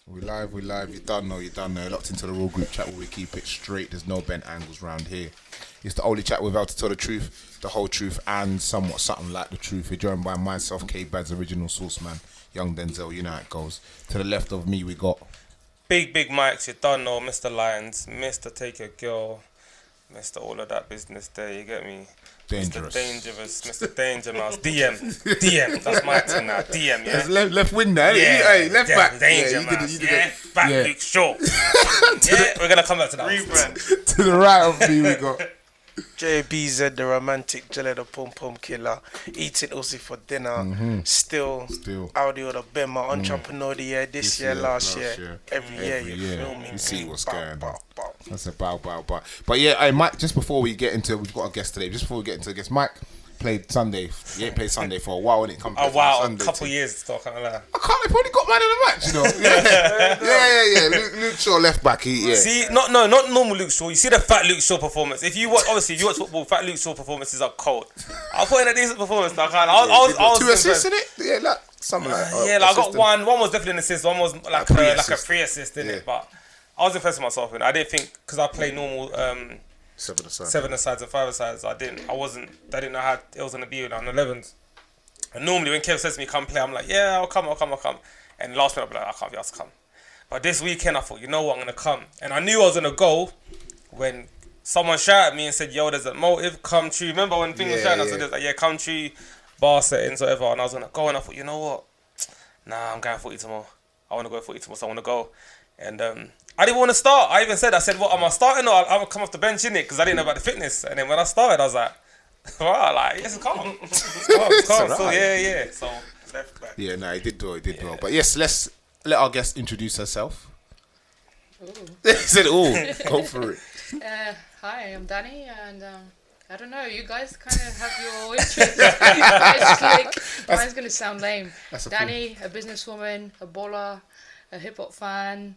We live. You done know. Locked into the raw group chat where we keep it straight. There's no bent angles round here. It's the only chat without to tell the truth, the whole truth, and somewhat something like the truth. We're joined by myself, K-Bad's original source man, Young Denzel. You know how it goes. To the left of me, we got Big Mics. You done know, Mr. Lions, Mr. Take Your Girl, Mr. All of that business there. You get me? Dangerous. Mr. Danger Mouse. DM. That's my team now. DM, yeah. That's left wing there. Hey, left back. Danger Mouse. Back Luke Shaw. We're gonna come back to that. Rebrand. To the right of me, we got JBZ, the romantic jelly, the pom pom killer, eating Aussie for dinner. Still audio the Bema entrepreneur the year, this year, last year, every year. You feel me? You see what's going on. That's a bow. But yeah, hey, Mike, just before we get into, we've got a guest today. Just before we get into the guest, Mike played Sunday. He ain't played Sunday for a while, and it comes. A couple years still, can't lie. I can't. They probably got man of the match, you know. Yeah. Luke Shaw left back. See, not normal Luke Shaw. You see the fat Luke Shaw performance. If you watch football, fat Luke Shaw performances are cold. I put in a decent performance. I was 2 assists in it. Yeah, like something like. I got one. One was definitely an assist. One was like a free assist in it. But I was impressed with myself, and I didn't think because I play normal. 7-a-sides and 5-a-sides. I didn't know how it was gonna be on 11s. And normally when Kev says to me, "Come play," I'm like, "Yeah, I'll come." And last minute I'll be like, "I can't be asked to come." But this weekend I thought, you know what, I'm gonna come. And I knew I was gonna go when someone shouted at me and said, "Yo, there's a motive, come true." Remember when things were shouting? I said, "Yeah, come true, bar settings, whatever." And I was gonna go, and I thought, you know what? Nah, I'm going footy tomorrow. I wanna go footy tomorrow, so I wanna go. And I didn't want to start. I said, what, am I starting or I'm going to come off the bench, innit? Because I didn't know about the fitness. And then when I started, I was like, wow, yes, it's calm. It's calm. So, yeah. So, left back. Yeah, no, he did well. But yes, let's let our guest introduce herself. He said, go for it. Hi, I'm Dani, and I don't know, you guys kind of have your interests. You guys click. Mine's going to sound lame. Dani, a businesswoman, a baller, a hip-hop fan,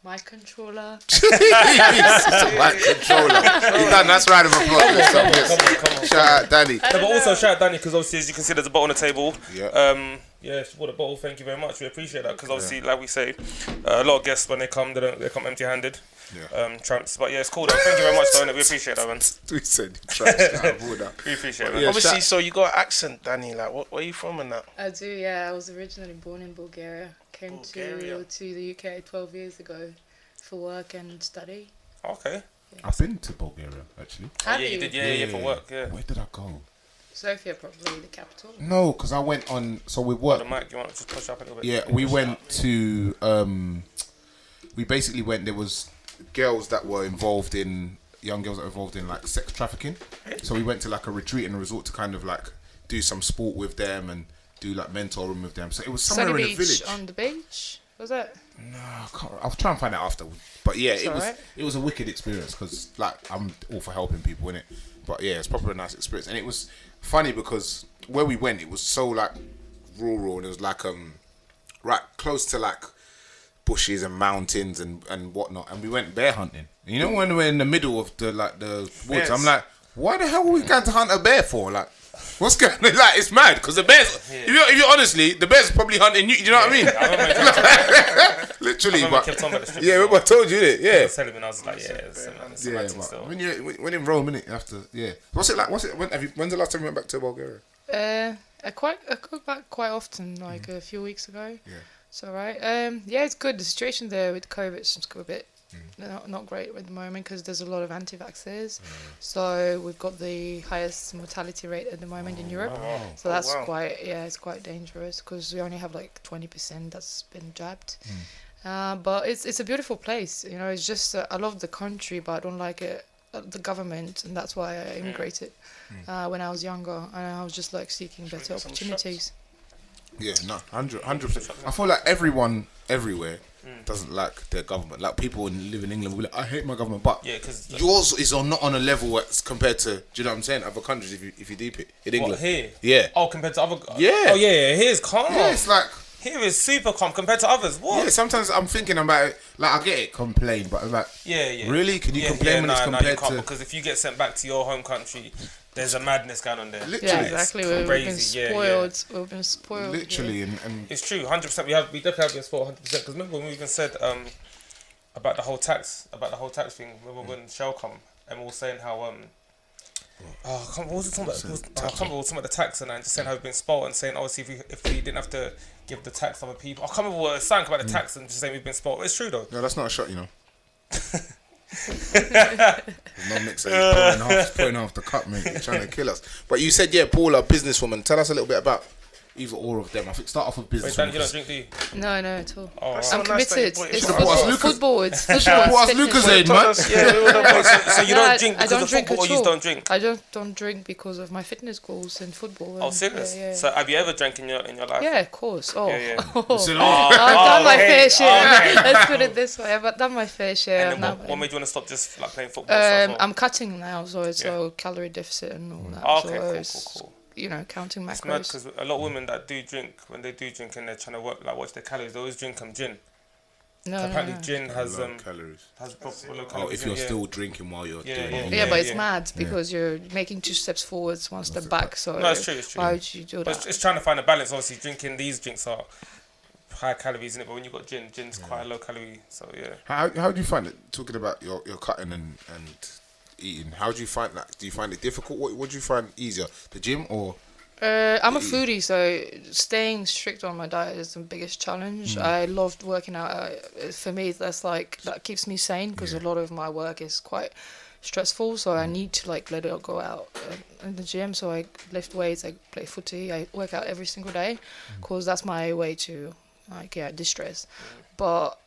mic controller. Mic controller. That's right of applause. Come on. Shout out Dani. No, but also shout out Dani because obviously, as you can see, there's a bottle on the table. Yeah. Support the bottle. Thank you very much. We appreciate that because obviously, like we say, a lot of guests when they come come empty-handed. Yeah. Tramps. But yeah, it's cool though. Thank you very much, though. We appreciate that, man. We said tramps. We appreciate it, man. Yeah, obviously, so you got an accent, Dani. Like, where are you from and that? I do, yeah. I was originally born in Bulgaria. Came to the UK 12 years ago for work and study. Okay. Yeah. I've been to Bulgaria, actually. Have you? You did, yeah, for work, yeah. Where did I go? Sofia, probably, the capital. No, because I went on, so we worked. The mic, you want to just push up a little bit? Yeah, we went to, we basically went, there was girls that were involved in, young girls that were involved in like sex trafficking. So we went to like a retreat and a resort to kind of like do some sport with them and do like mentoring with them. So it was somewhere in a village. On the beach, was it? No, I'll try and find out after. But yeah, It's it was a wicked experience because like I'm all for helping people, innit? But yeah, it's proper a nice experience. And it was funny because where we went, it was so like rural and it was like right close to like bushes and mountains and whatnot. And we went bear hunting. You know when we're in the middle of the woods, yes. I'm like, why the hell are we going to hunt a bear for? Like, what's going on? Like, it's mad because the bears. If you're honestly, the bear's probably hunting you. Do you know what I mean? Literally, but remember I told you it. Yeah. I was like, when in Rome, innit? You have to, What's it like? When's the last time you went back to Bulgaria? I go back quite often, like a few weeks ago. Yeah. It's alright. It's good. The situation there with COVID is a bit not great at the moment because there's a lot of anti-vaxxers. So we've got the highest mortality rate at the moment in Europe. Wow. So that's it's quite dangerous because we only have like 20% that's been jabbed. But it's a beautiful place. You know, it's just I love the country, but I don't like it. The government, and that's why I immigrated when I was younger, and I was just like seeking better opportunities. Yeah, no, 100%. I feel like everyone everywhere doesn't like their government. Like people who live in England will be like, I hate my government, but yours is not on a level as compared to, do you know what I'm saying, other countries if you deep it in England. What, here? Yeah. Oh, compared to other. Yeah. Oh yeah, here's calm. Yeah, it's like. Here is super calm compared to others. What? Yeah, sometimes I'm thinking about it. Like I get it, complain, but I'm like, yeah. Really? Can you complain when it's compared you can't, to? because if you get sent back to your home country, there's a madness going on there. Literally. Yeah, exactly. We've been spoiled. Yeah. We've been spoiled. Literally, and it's true, 100%. We definitely have been spoiled 100%. Because remember when we even said about the whole tax thing. Remember when Shell come and we were saying how what was it talking about? I can't remember what was talking about the tax and just saying how we've been spoiled and saying obviously if we didn't have to give the tax to other people. I can't remember what it sang about the tax and just saying we've been spoiled. It's true though. No, that's not a shot, you know. No mixer, he's pouring half the cup, mate. He's trying to kill us. But you said, Paula, businesswoman. Tell us a little bit about either or of them. I think start off with businesswoman. Wait, Dan, you don't drink, do you? No, at all. Oh, right. I'm committed. It's football. It's football. What has Lucas said, man? So you don't drink because of football, or you don't drink? I don't drink because of my fitness goals in football. Oh, serious? Yeah. So have you ever drank in your life? Yeah, of course. Oh, Yeah. I've done my fair share. Okay. Let's put it this way. I've done my fair share. And then what made you want to stop just like playing football? Stuff, I'm cutting now, so it's a calorie deficit and all that. Oh, okay, cool. You know, counting macros. It's mad because a lot of women that do drink, when they do drink and they're trying to work, like watch their calories, they always drink gin. No, apparently gin has calories. Has proper low Oh, calories. if you're still drinking while you're doing it. Yeah, but it's mad because you're making 2 steps forwards, 1 step back. So no, it's true. Why would you do that? But it's trying to find a balance. Obviously, drinking these drinks are high calories in it, but when you've got gin's quite a low calorie. So yeah. How do you find it? Talking about your cutting and eating, how do you find that? Do you find it difficult? What do you find easier, the gym or? I'm a foodie, so staying strict on my diet is the biggest challenge. I loved working out. For me, that keeps me sane because a lot of my work is quite stressful. So I need to let it go out in the gym. So I lift weights, I play footy, I work out every single day because that's my way to distress. But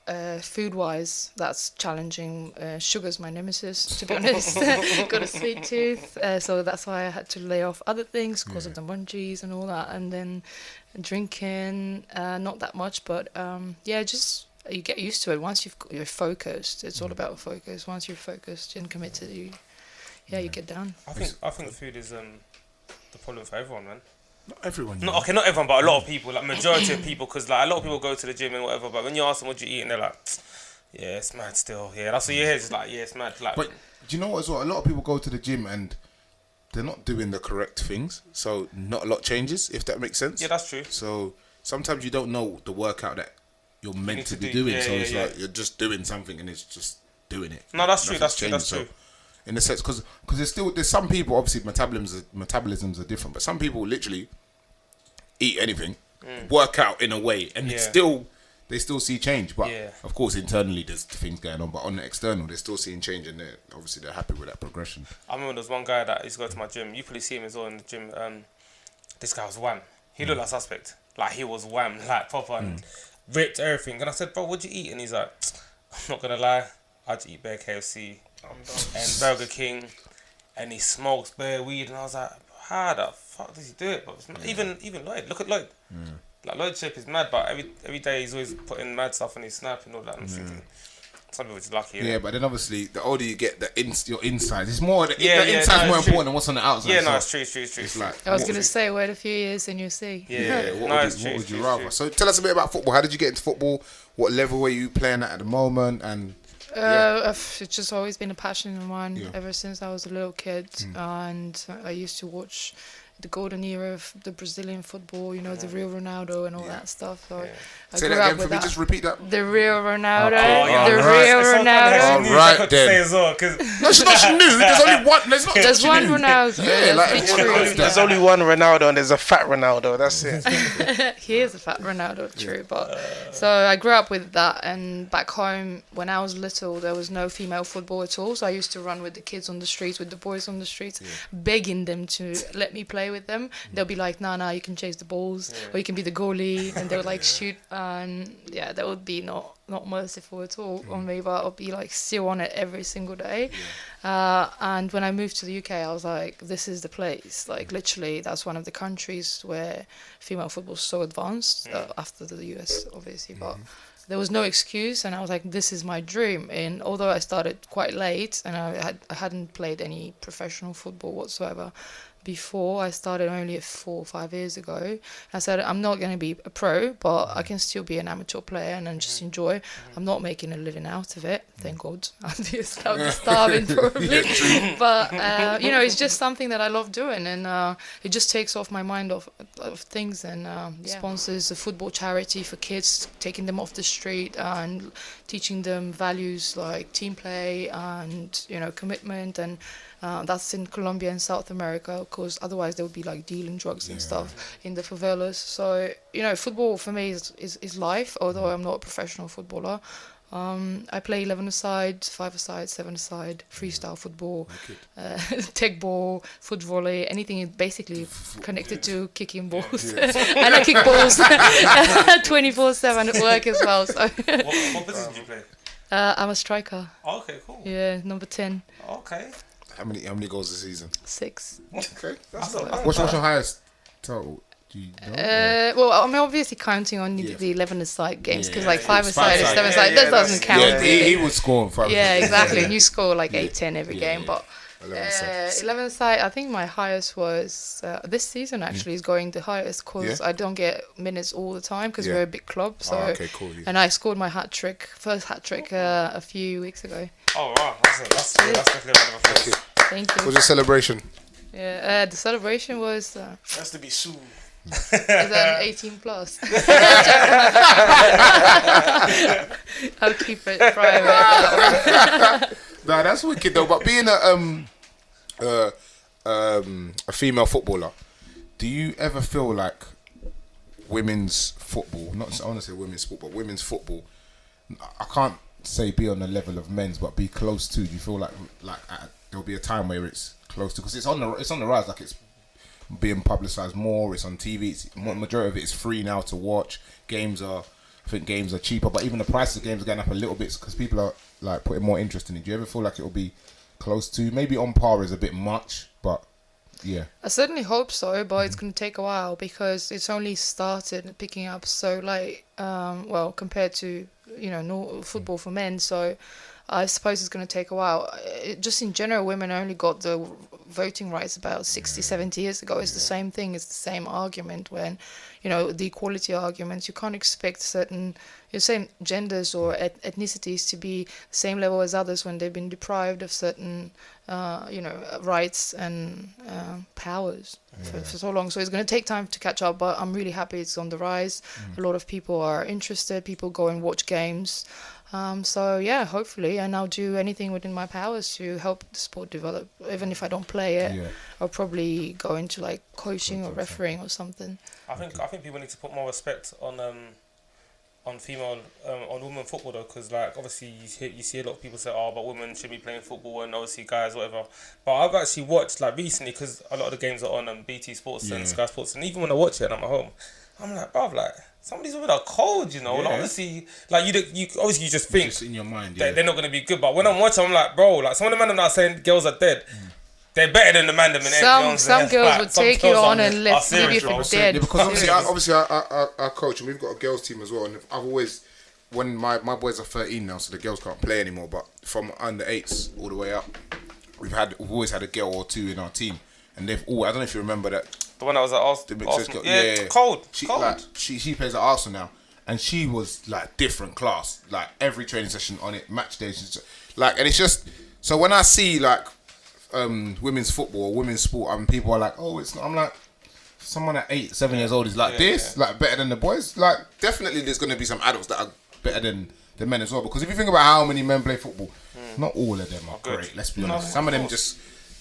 food-wise, that's challenging. Sugar's my nemesis, to be honest. Got a sweet tooth, so that's why I had to lay off other things because of the munchies and all that. And then drinking, not that much, but just you get used to it. Once you're focused, it's all about focus. Once you're focused and committed, you get down. I think food is the problem for everyone, man. Not everyone. Not everyone, but a lot of people, like majority of people, because a lot of people go to the gym and whatever. But when you ask them what you eat, and they're like, "Yeah, it's mad still." Yeah, that's what you hear. It's like, "Yeah, it's mad." Like, but do you know what as well? A lot of people go to the gym and they're not doing the correct things, so not a lot changes. If that makes sense. Yeah, that's true. So sometimes you don't know the workout that you're meant to be doing. Yeah, so it's like you're just doing something and it's just doing it. No, that's true. That's true. So, in a sense, because there's some people, obviously metabolisms are different, but some people literally eat anything, work out in a way, and they still see change. But of course, internally there's things going on, but on the external they're still seeing change, and they're happy with that progression. I remember there was one guy that used to go to my gym. You probably see him as well in the gym. This guy was wham. He looked like suspect. Like he was wham, like proper and ripped everything. And I said, "Bro, what'd you eat?" And he's like, "I'm not gonna lie, I just eat bare KFC and Burger King, and he smokes bare weed." And I was like, "How the fuck does he do it?" But even Lloyd, look at Lloyd. Like Lloyd's shape is mad, but every day he's always putting mad stuff on his snap and all that. And I'm thinking, some people are just lucky. Yeah, but then obviously the older you get, your inside. It's more the inside's more important than what's on the outside. Yeah, no, it's true. It's like, I was gonna say, wait a few years and you'll see. Yeah. What would you rather? So tell us a bit about football. How did you get into football? What level were you playing at the moment? And it's just always been a passion of mine ever since I was a little kid, and I used to watch the golden era of the Brazilian football, the real Ronaldo and all that stuff. So I say grew that up again with for me. Just repeat that. The real Ronaldo. Real Ronaldo. All right then. No, she's not new. There's only one. There's one Ronaldo. There's only one Ronaldo, and there's a fat Ronaldo. That's it. He is a fat Ronaldo, true. But so I grew up with that, and back home when I was little, there was no female football at all. So I used to run with the kids on the streets, with the boys on the streets, begging them to let me play with them. They'll be like, "Nah, you can chase the balls, or you can be the goalie," and they would shoot, and that would be not merciful at all on me, but I'll be still on it every single day. And when I moved to the UK, I was like, this is the place. Literally, that's one of the countries where female football is so advanced, after the US, obviously, but there was no excuse, and I was like, this is my dream. And although I started quite late and I hadn't played any professional football whatsoever before, I started only 4 or 5 years ago. I said, I'm not going to be a pro, but I can still be an amateur player and then just enjoy. I'm not making a living out of it, thank God. I'd be starving probably. But, it's just something that I love doing, and it just takes off my mind of things. And sponsors a football charity for kids, taking them off the street and teaching them values like team play and, commitment, and that's in Colombia and South America, because otherwise they would be like dealing drugs and stuff in the favelas. So, football for me is life, although I'm not a professional footballer. I play 11-a-side, 5-a-side, 7-a-side, freestyle football, tech ball, foot volley, anything basically connected to kicking balls. And I kick balls 24/7 at work as well. So. What position do you play? I'm a striker. Oh, okay, cool. Yeah, number 10. Okay. How many goals this season? 6. Okay. What's your highest total? Do you know? Well, I'm obviously counting on the 11-a-side games, because 5-a-side and 7-a-side, that doesn't count. Yeah, he would score on 5-a-side. Yeah, exactly. And you score like 8-10 every game. But 11-a-side, I think my highest was this season actually is going the highest, because I don't get minutes all the time because we're a big club. So okay, cool. Yeah. And I scored my first hat trick a few weeks ago. Oh wow, that's definitely one of the first. Thank you. What was your celebration? Yeah, the celebration was. Has to be soon. Is that 18 plus? I'll keep it private. Nah, that's wicked though. But being a female footballer, do you ever feel like women's football? I want to say women's sport, but women's football. I can't say be on the level of men's, but be close to. Do you feel like there'll be a time where it's close to? Because it's on the rise. Like, it's being publicised more. It's on TV. Majority of it is free now to watch. I think games are cheaper, but even the price of games are going up a little bit because people are like putting more interest in it. Do you ever feel like it'll be close to? Maybe on par is a bit much, but yeah. I certainly hope so, but it's going to take a while because it's only started picking up so late. Compared to football for men, so I suppose it's going to take a while. Just in general, women only got the voting rights about 60, 70 years ago. It's the same thing. It's the same argument when, the equality arguments. You can't expect same genders or ethnicities to be the same level as others when they've been deprived of certain, rights and powers for so long. So it's going to take time to catch up, but I'm really happy it's on the rise. A lot of people are interested. People go and watch games. Hopefully, and I'll do anything within my powers to help the sport develop. Even if I don't play it, I'll probably go into like coaching or refereeing or something. I think people need to put more respect on female on women football though, because like obviously you see a lot of people say, oh, but women should be playing football, and obviously guys whatever. But I've actually watched like recently, because a lot of the games are on BT Sports and Sky Sports, and even when I watch it and I'm at home, I'm like, bruv, like, some of these women are cold, Like, obviously, like, you just think just in your mind, they're not going to be good. But when I'm watching, I'm like, bro, like, some of the men that are saying girls are dead, they're better than the man them in it. Some girls would take you on and leave you for dead. Yeah, because obviously I coach, and we've got a girls team as well. And I've always, when my boys are 13 now, so the girls can't play anymore. But from under 8s all the way up, we've always had a girl or two in our team, and they've all. I don't know if you remember that. The one that was at Arsenal. Yeah, cold. She plays at Arsenal now, and she was like different class. Like every training session on it, match days, like, and it's just so when I see like women's football or women's sport, and people are like, oh, it's not. I'm like, someone at 8, 7 years old is like like better than the boys. Like, definitely, there's going to be some adults that are better than the men as well. Because if you think about how many men play football, not all of them are great. Let's be honest. Some of them just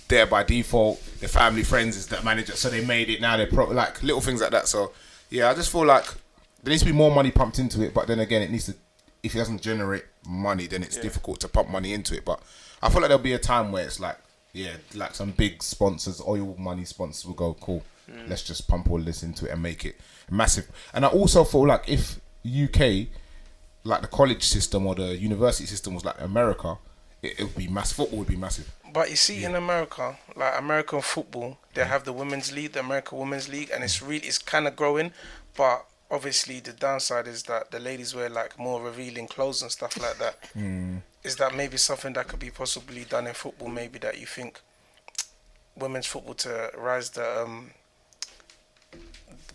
there by default. Their family friends is that manager, so they made it. Now they're like little things like that. So yeah, I just feel like there needs to be more money pumped into it. But then again, it needs to. If it doesn't generate money, then it's difficult to pump money into it. But I feel like there'll be a time where it's like, like some big sponsors, oil money sponsors will go, cool. Let's just pump all this into it and make it massive. And I also feel like if UK, like the college system or the university system was like America, it would be massive. Football would be massive. But you see, in America, like American football, they have the women's league, the American Women's League, and it's kind of growing. But obviously the downside is that the ladies wear like more revealing clothes and stuff like that. Is that maybe something that could be possibly done in football? Maybe that you think women's football to rise the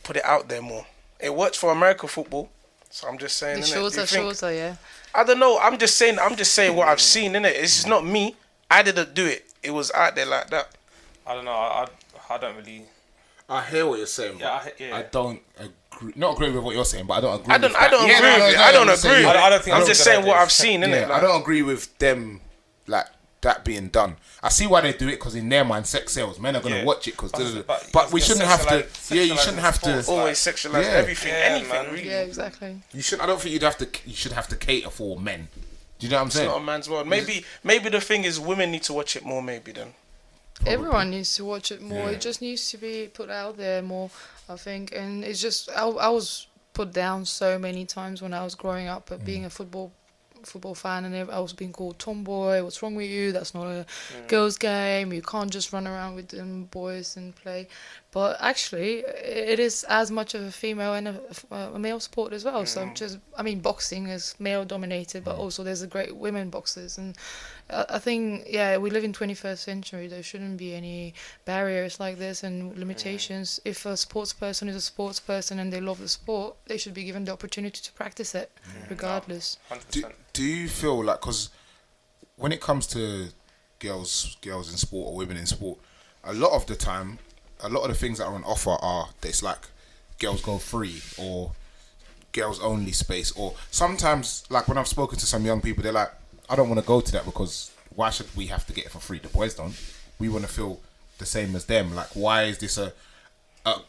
put it out there more. It works for American football, so I'm just saying. The shorter, yeah. I don't know. I'm just saying what I've seen, innit? It's just not me. I didn't do it. It was out there like that. I don't know. I don't really. I hear what you're saying, but I don't agree. Not agree with what you're saying, but I don't agree. I don't agree. I'm just saying what I've seen, innit? I don't agree with them, like that being done. I see why they do it, because in their mind, sex sells. Men are gonna watch it because. But we shouldn't have to. Yeah, you shouldn't have to always sexualize everything, anything. Man. Really. Yeah, exactly. You should. I don't think you should have to cater for men. Do you know what I'm saying? It's not a man's world. Maybe the thing is women need to watch it more. Maybe then. Probably. Everyone needs to watch it more. It just needs to be put out there more, I think. And it's just I was put down so many times when I was growing up, but being a football fan, and I was being called tomboy. What's wrong with you? That's not a girls' game. You can't just run around with them boys and play. But actually, it is as much of a female and a male sport as well. So boxing is male dominated, but also there's a great women boxers, and I think we live in 21st century. There shouldn't be any barriers like this and limitations. If a sports person is a sports person and they love the sport, they should be given the opportunity to practice it, regardless. Do you feel like, because when it comes to girls in sport or women in sport, a lot of the time, a lot of the things that are on offer are that it's like girls go free or girls only space, or sometimes like when I've spoken to some young people, they're like, I don't want to go to that because why should we have to get it for free? The boys don't. We want to feel the same as them. Like, why is this a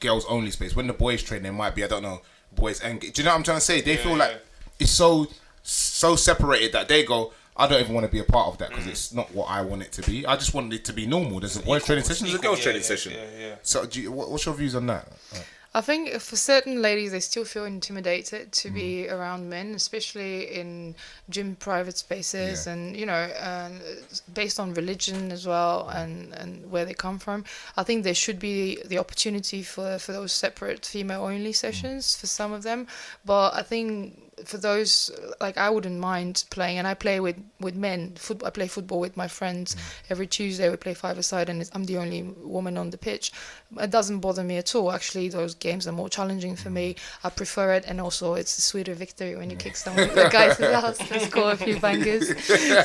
girls only space? When the boys train, there might be, I don't know, boys and do you know what I'm trying to say? They feel like it's so separated that they go, I don't even want to be a part of that because it's not what I want it to be. I just want it to be normal. There's a boys training session, there's a girls training session. So what's your views on that? I think for certain ladies, they still feel intimidated to be around men, especially in gym private spaces, and based on religion as well, and where they come from. I think there should be the opportunity for those separate female only sessions for some of them, but I think for those, like, I wouldn't mind playing, and I play with men. I play football with my friends every Tuesday. We play five-a-side, and I'm the only woman on the pitch. It doesn't bother me at all. Actually, those games are more challenging for me. I prefer it, and also it's a sweeter victory when you kick someone the guys in the house and score a few bangers.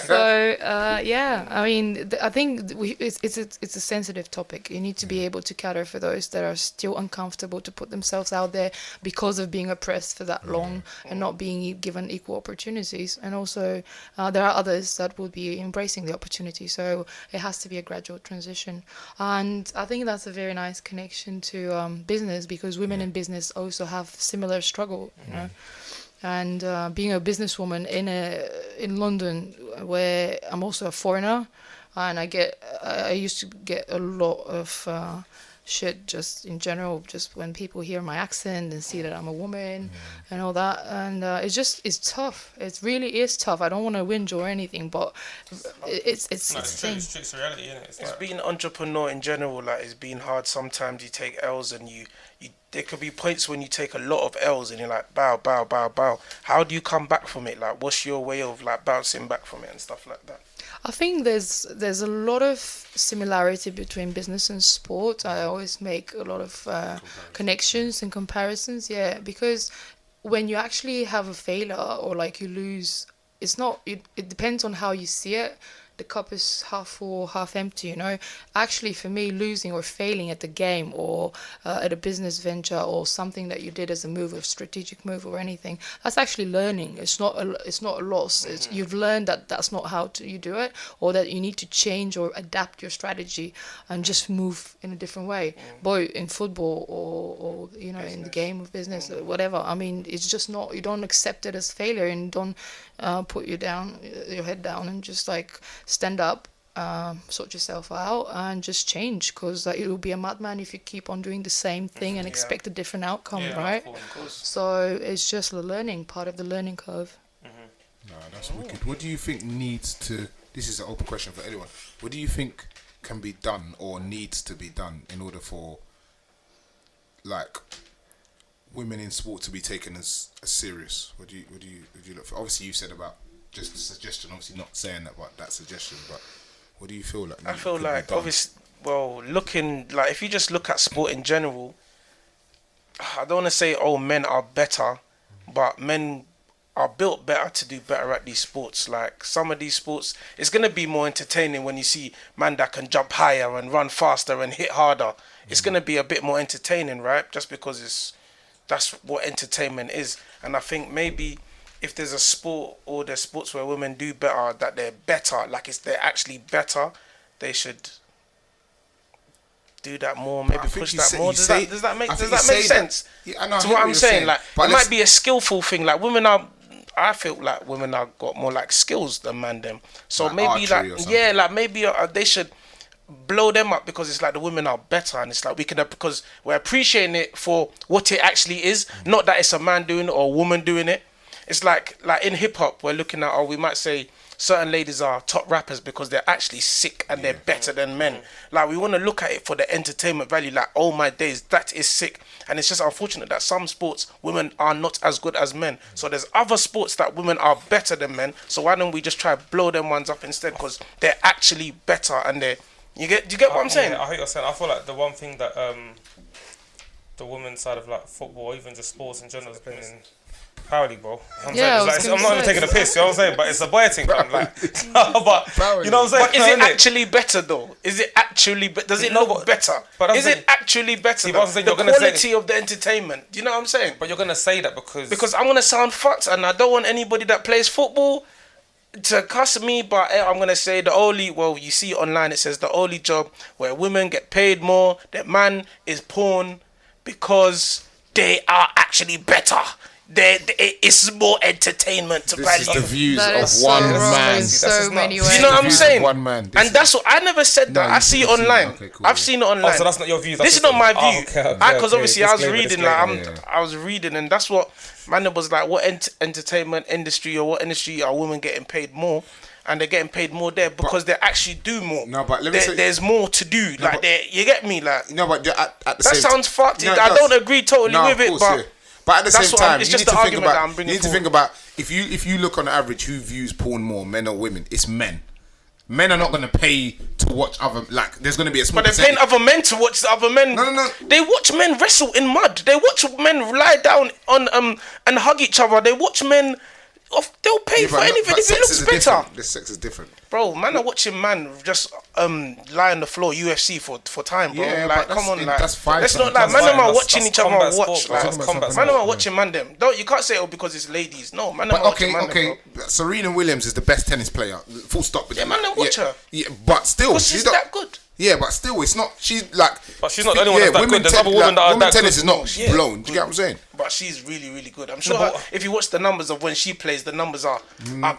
So I mean, I think it's a sensitive topic. You need to be able to cater for those that are still uncomfortable to put themselves out there because of being oppressed for that long and not being given equal opportunities. And also there are others that will be embracing the opportunity, so it has to be a gradual transition. And I think that's a very nice connection to business, because women in business also have similar struggle, you know. And being a businesswoman in London, where I'm also a foreigner, and I used to get a lot of shit just in general, just when people hear my accent and see that I'm a woman and all that, and it's tough. It really is tough. I don't want to whinge or anything, but it's reality, isn't it? It's being an entrepreneur in general. Like, it's been hard. Sometimes you take L's, and you there could be points when you take a lot of L's and you're like, bow. How do you come back from it? Like, what's your way of like bouncing back from it and stuff like that? I think there's a lot of similarity between business and sport. I always make a lot of connections and comparisons, because when you actually have a failure or like you lose, it depends on how you see it. The cup is half full, half empty, you know. Actually, for me, losing or failing at the game or at a business venture or something that you did as a move, a strategic move or anything, that's actually learning. It's not a loss. You've learned that that's not how you do it, or that you need to change or adapt your strategy and just move in a different way. Boy, in football or you know, in the game of business, or whatever. I mean, it's just not. You don't accept it as failure, and don't put your head down and just like stand up, sort yourself out, and just change, because it will be a madman if you keep on doing the same thing and expect a different outcome, right? Of course. So it's just part of the learning curve. No, that's wicked. What do you think needs to, this is an open question for anyone, what do you think can be done or needs to be done in order for, like, women in sport to be taken as serious? What do you look for? Obviously, you said about just a suggestion. Obviously, not saying that, but that suggestion. But what do you feel like? I feel like obviously, looking like if you just look at sport in general, I don't want to say men are better, but men are built better to do better at these sports. Like some of these sports, it's gonna be more entertaining when you see man that can jump higher and run faster and hit harder. It's gonna be a bit more entertaining, right? Just because that's what entertainment is. And I think maybe if there's a sport or there's sports where women do better, that they're better, like they're actually better, they should do that more, maybe push that more. Does that make sense? Yeah, I know, to what I'm saying. Like it might be a skillful thing. Like I feel like women are got more like skills than man them. So like maybe maybe they should blow them up because it's like the women are better, and it's like we can because we're appreciating it for what it actually is, not that it's a man doing it or a woman doing it. It's like in hip hop we're looking at, we might say certain ladies are top rappers because they're actually sick and they're better than men. Like we want to look at it for the entertainment value. Like, oh my days, that is sick. And it's just unfortunate that some sports women are not as good as men. So there's other sports that women are better than men. So why don't we just try to blow them ones up instead? Because they're actually better and do you get what I'm saying? Yeah, I hear what you're saying. I feel like the one thing that the women's side of like football, even just sports in general, has been in Power League, bro. I'm not even taking a piss, you know what I'm saying? But it's a boy thing, man. Like, but you know what I'm saying? But is it actually better though? Is it actually does it look better? Is it actually better? The quality of the entertainment. Do you know what I'm saying? But you're gonna say that because I'm gonna sound fucked, and I don't want anybody that plays football to cuss me, but I'm gonna say you see online it says the only job where women get paid more, that man is porn because they are actually better. It's more entertainment to This is the views of one man. So many ways. You know what I'm saying? One man. And that's what I never said that. I see it online. Okay, cool, I've seen it online. Oh, so that's not your view. This is not my view. Because obviously I was reading. I was reading, and that's what man was like. What entertainment industry or what industry are women getting paid more? And they're getting paid more there because they actually do more. No, but let me say, there's more to do. No, like you get me, like. No, but at the that same sounds fucked. No, I don't agree totally with it, but. Yeah. But at the same time, you need to think about if you look on average who views porn more, men or women. It's men. Men are not going to pay to watch other, like, there's going to be a small But they're paying other men to watch the other men. No. They watch men wrestle in mud. They watch men lie down on and hug each other. They watch men. They'll pay for anything if it looks better. The sex is different, bro. Man are watching man just lie on the floor UFC for time, bro. Yeah, like, come on, like, that's fine. Let's not like man are watching each other watch. Man are watching man them. You can't say because it's ladies. No, man are watching man them. Serena Williams is the best tennis player. Full stop. Yeah, man, watch her. Yeah, but still, she's that good. Yeah, but still, it's not. She's like. But she's not the only one that's that good. There's other women that are that good. Women tennis is not blown. Do you get what I'm saying? But she's really, really good. I'm sure if you watch the numbers of when she plays, the numbers are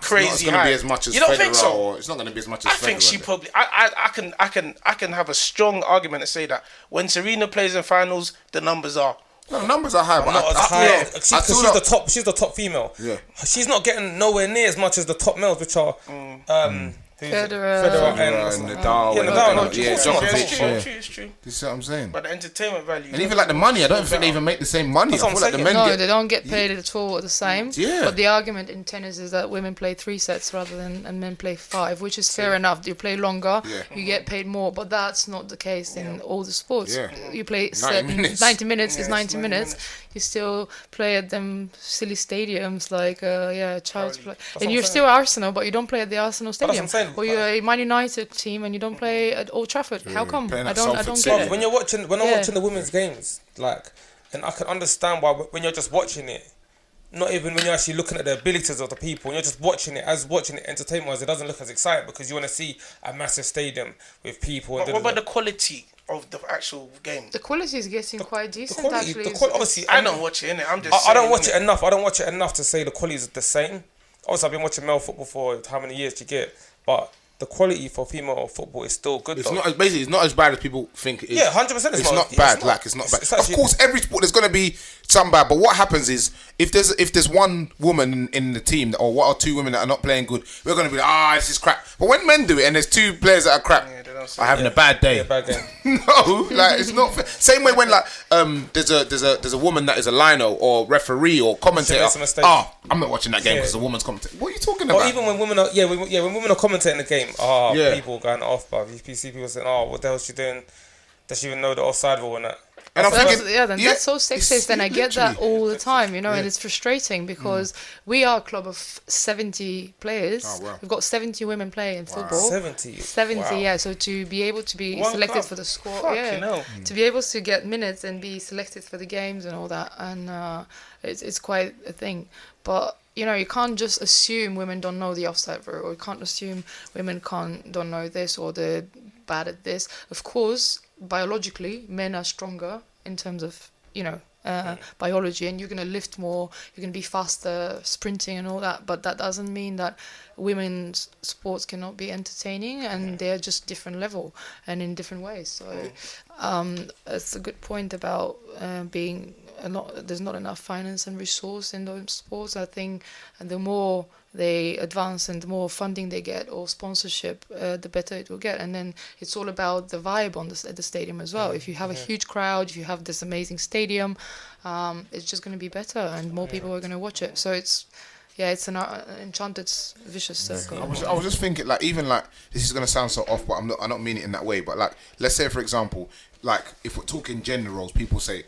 crazy. It's not going to be as much as you don't think so? It's not going to be as much as I think she probably. I can have a strong argument to say that when Serena plays in finals, the numbers are. No, the numbers are high, but not as high. She's the top female. Yeah, she's not getting nowhere near as much as the top males, which are. Federer and Nadal. Djokovic. True. You see what I'm saying? But the entertainment value. And even like the money, I don't think they even make the same money. I feel like the men they don't get paid at all the same. Yeah. But the argument in tennis is that women play 3 sets rather than and men play 5, which is fair enough. You play longer, you get paid more. But that's not the case in all the sports. Yeah. You play 90 minutes is 90 minutes. You still play at them silly stadiums like Child's Play, and you're still Arsenal, but you don't play at the Arsenal stadium. Or you're a Man United team and you don't play at Old Trafford. How come? I don't get it. When I'm watching the women's games, like, and I can understand why when you're just watching it, not even when you're actually looking at the abilities of the people, when you're just watching it entertainment-wise, it doesn't look as exciting because you want to see a massive stadium with people. But what about the quality of the actual game? The quality is getting quite decent, actually. Obviously, I don't watch it, innit? I'm just I don't watch it enough. I don't watch it enough to say the quality is the same. Obviously, I've been watching male football for how many years do you get? But the quality for female football is still good. It's not as bad as people think it is. Yeah, 100%. It's not bad. It's not bad. Of course, every sport there's gonna be some bad. But what happens is if there's one woman in the team or one or two women that are not playing good, we're gonna be like, this is crap. But when men do it and there's 2 players that are crap, don't are having a bad day. Yeah, bad game. No, like it's not fair. Same way when like there's a woman that is a lino or referee or commentator. I'm not watching that game because the woman's commentating. What are you talking about? Or even when women are when women are commentating the game, people going off, but you see people saying, what the hell is she doing? Does she even know the offside rule and that? And I'm thinking, that's so sexist, and I get that all the time, and it's frustrating because we are a club of 70 players. Oh, wow. We've got 70 women playing football. 70, wow. Yeah. So to be able to be selected for the squad, to be able to get minutes and be selected for the games and all that, and it's quite a thing. But you can't just assume women don't know the offside rule, or you can't assume women don't know this or they're bad at this. Of course, biologically, men are stronger in terms of biology, and you're going to lift more, you're going to be faster sprinting and all that, but that doesn't mean that women's sports cannot be entertaining, and they're just different level and in different ways. So it's a good point about there's not enough finance and resource in those sports. I think the more they advance and the more funding they get or sponsorship, the better it will get. And then it's all about the vibe at the stadium as well. If you have a huge crowd, if you have this amazing stadium, it's just going to be better and more people are going to watch it. So it's an enchanted vicious circle. I was just thinking, like, even like, this is going to sound so off, but I'm not meaning it in that way. But like, let's say, for example, like if we're talking gender roles, people say,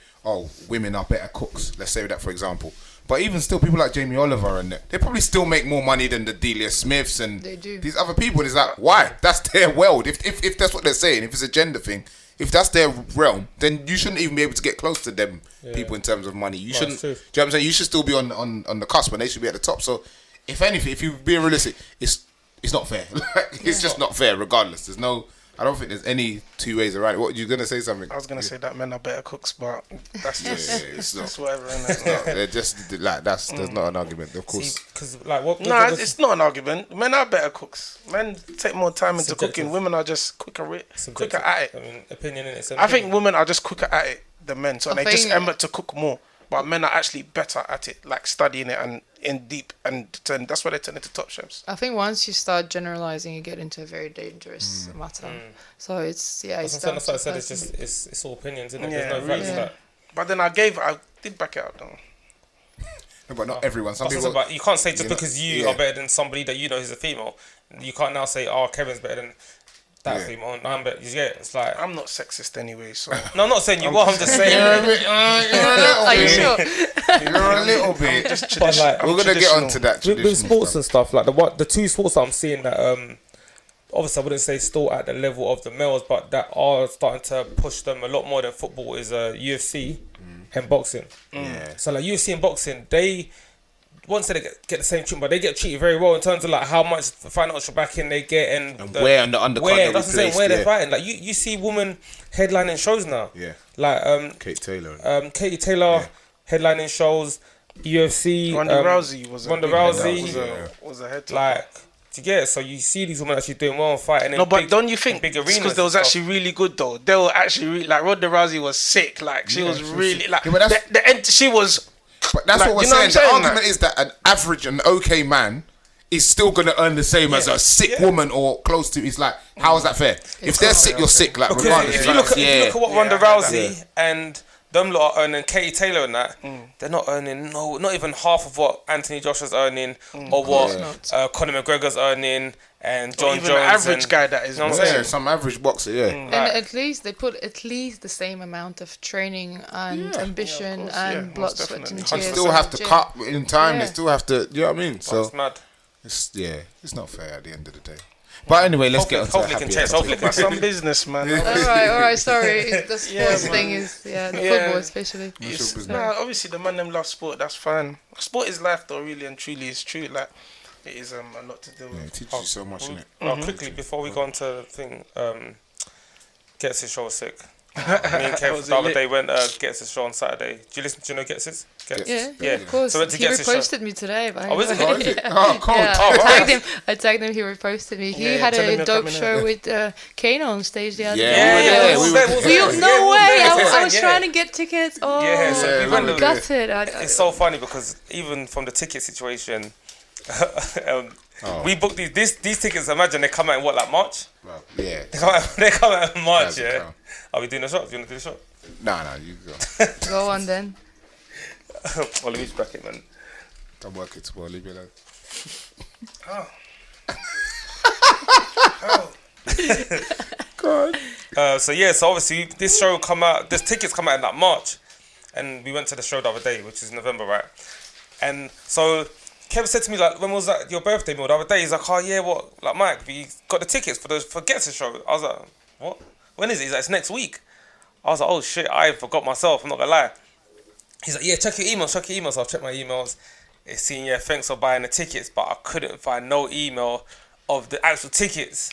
women are better cooks. Let's say that, for example. But even still, people like Jamie Oliver and they probably still make more money than the Delia Smiths and these other people. And it's like, why? That's their world. If that's what they're saying, if it's a gender thing, if that's their realm, then you shouldn't even be able to get close to them people in terms of money. You shouldn't. Do you know what I'm saying? You should still be on the cusp, and they should be at the top. So, if anything, if you're being realistic, it's not fair. It's just not fair. Regardless, I don't think there's any two ways around it. What, you gonna say something? I was gonna say that men are better cooks, but that's just it's that's whatever. They're just like there's not an argument, of course. Because like what? No, it's not an argument. Men are better cooks. Men take more time into cooking. Women are just quicker at it. I mean, opinion in it. I think women are just quicker at it than men, so they just aim to cook more. But men are actually better at it, like studying it and in deep, and that's why they turn into top chefs. I think once you start generalizing, you get into a very dangerous matter. So it's it's down to the person. It's all opinions, isn't it? There's no facts to that. But then I did back it up though. No, but not everyone. Some people. But you can't say just because you are better than somebody that you know is a female, you can't now say, Kevin's better than that female. I'm better. It's like, I'm not sexist anyway, so. No, I'm not saying you are. I'm just saying. You're a bit. Are you sure? You're a little bit. But like, we're gonna get onto that with sports and stuff. Like the two sports that I'm seeing that obviously I wouldn't say still at the level of the males, but that are starting to push them a lot more than football is UFC and boxing. So like UFC and boxing, they once they get the same treatment, but they get treated very well in terms of like how much financial backing they get and where and the undercard that's the same where they're fighting. Like you see women headlining shows now. Yeah. Like Katie Taylor headlining shows. UFC. Ronda Rousey was a headliner. Like. So you see these women actually doing well and fighting. No, but don't you think because they was actually really good though? They were actually like Ronda Rousey was sick. Like she was really like she was. But that's what we're saying. The argument is that an average and okay man is still going to earn the same as a sick woman or close to. It's like, how is that fair? If they're sick, you're sick. Like regardless. If you look at what Ronda Rousey and them lot are earning, Katie Taylor and that, they're not earning not even half of what Anthony Joshua's earning or what Conor McGregor's earning and John Jones. An average guy that is. You know what I'm saying? Some average boxer, And at least they put at least the same amount of training and ambition and blood, sweat and tears. And still have to cut in time. They still have to. You know what I mean? So it's mad. It's not fair at the end of the day. But anyway, let's get on to the happy end. Hopefully can some business, man. All right, sorry. The sports thing is, the football especially. Obviously the man them love sport, that's fine. Sport is life though, really and truly, it's true. Like, it is a lot to do with. It teaches you so much, innit? Quickly, before we go on to the thing, Gets His show was sick. Me and Kev the other day went Gets His show on Saturday. Do you know Gets His? Yeah, of course. So he reposted me today. Was it? Cool. I tagged him. He reposted me. He had a dope show with Kano on stage the other day. No way! I was trying to get tickets. So we gutted. It's so funny because even from the ticket situation, We booked these tickets. Imagine they come out in what, like March? Well, yeah. They come out in March. Yeah. Are we doing a shot? Do you want to do a shot? Nah, you go. Go on then. Well, let me just back it, man. Don't work it tomorrow. Leave me alone. God. So obviously this tickets come out in like March, and we went to the show the other day, which is November, right? And so Kev said to me, like, when was that your birthday meal the other day? He's like, oh yeah, what? Like, Mike, we got the tickets for Get's show. I was like, what? When is it? He's like, it's next week. I was like, oh shit, I forgot myself. I'm not gonna lie. He's like, yeah, check your emails. So I've checked my emails. It's saying, yeah, thanks for buying the tickets, but I couldn't find no email of the actual tickets.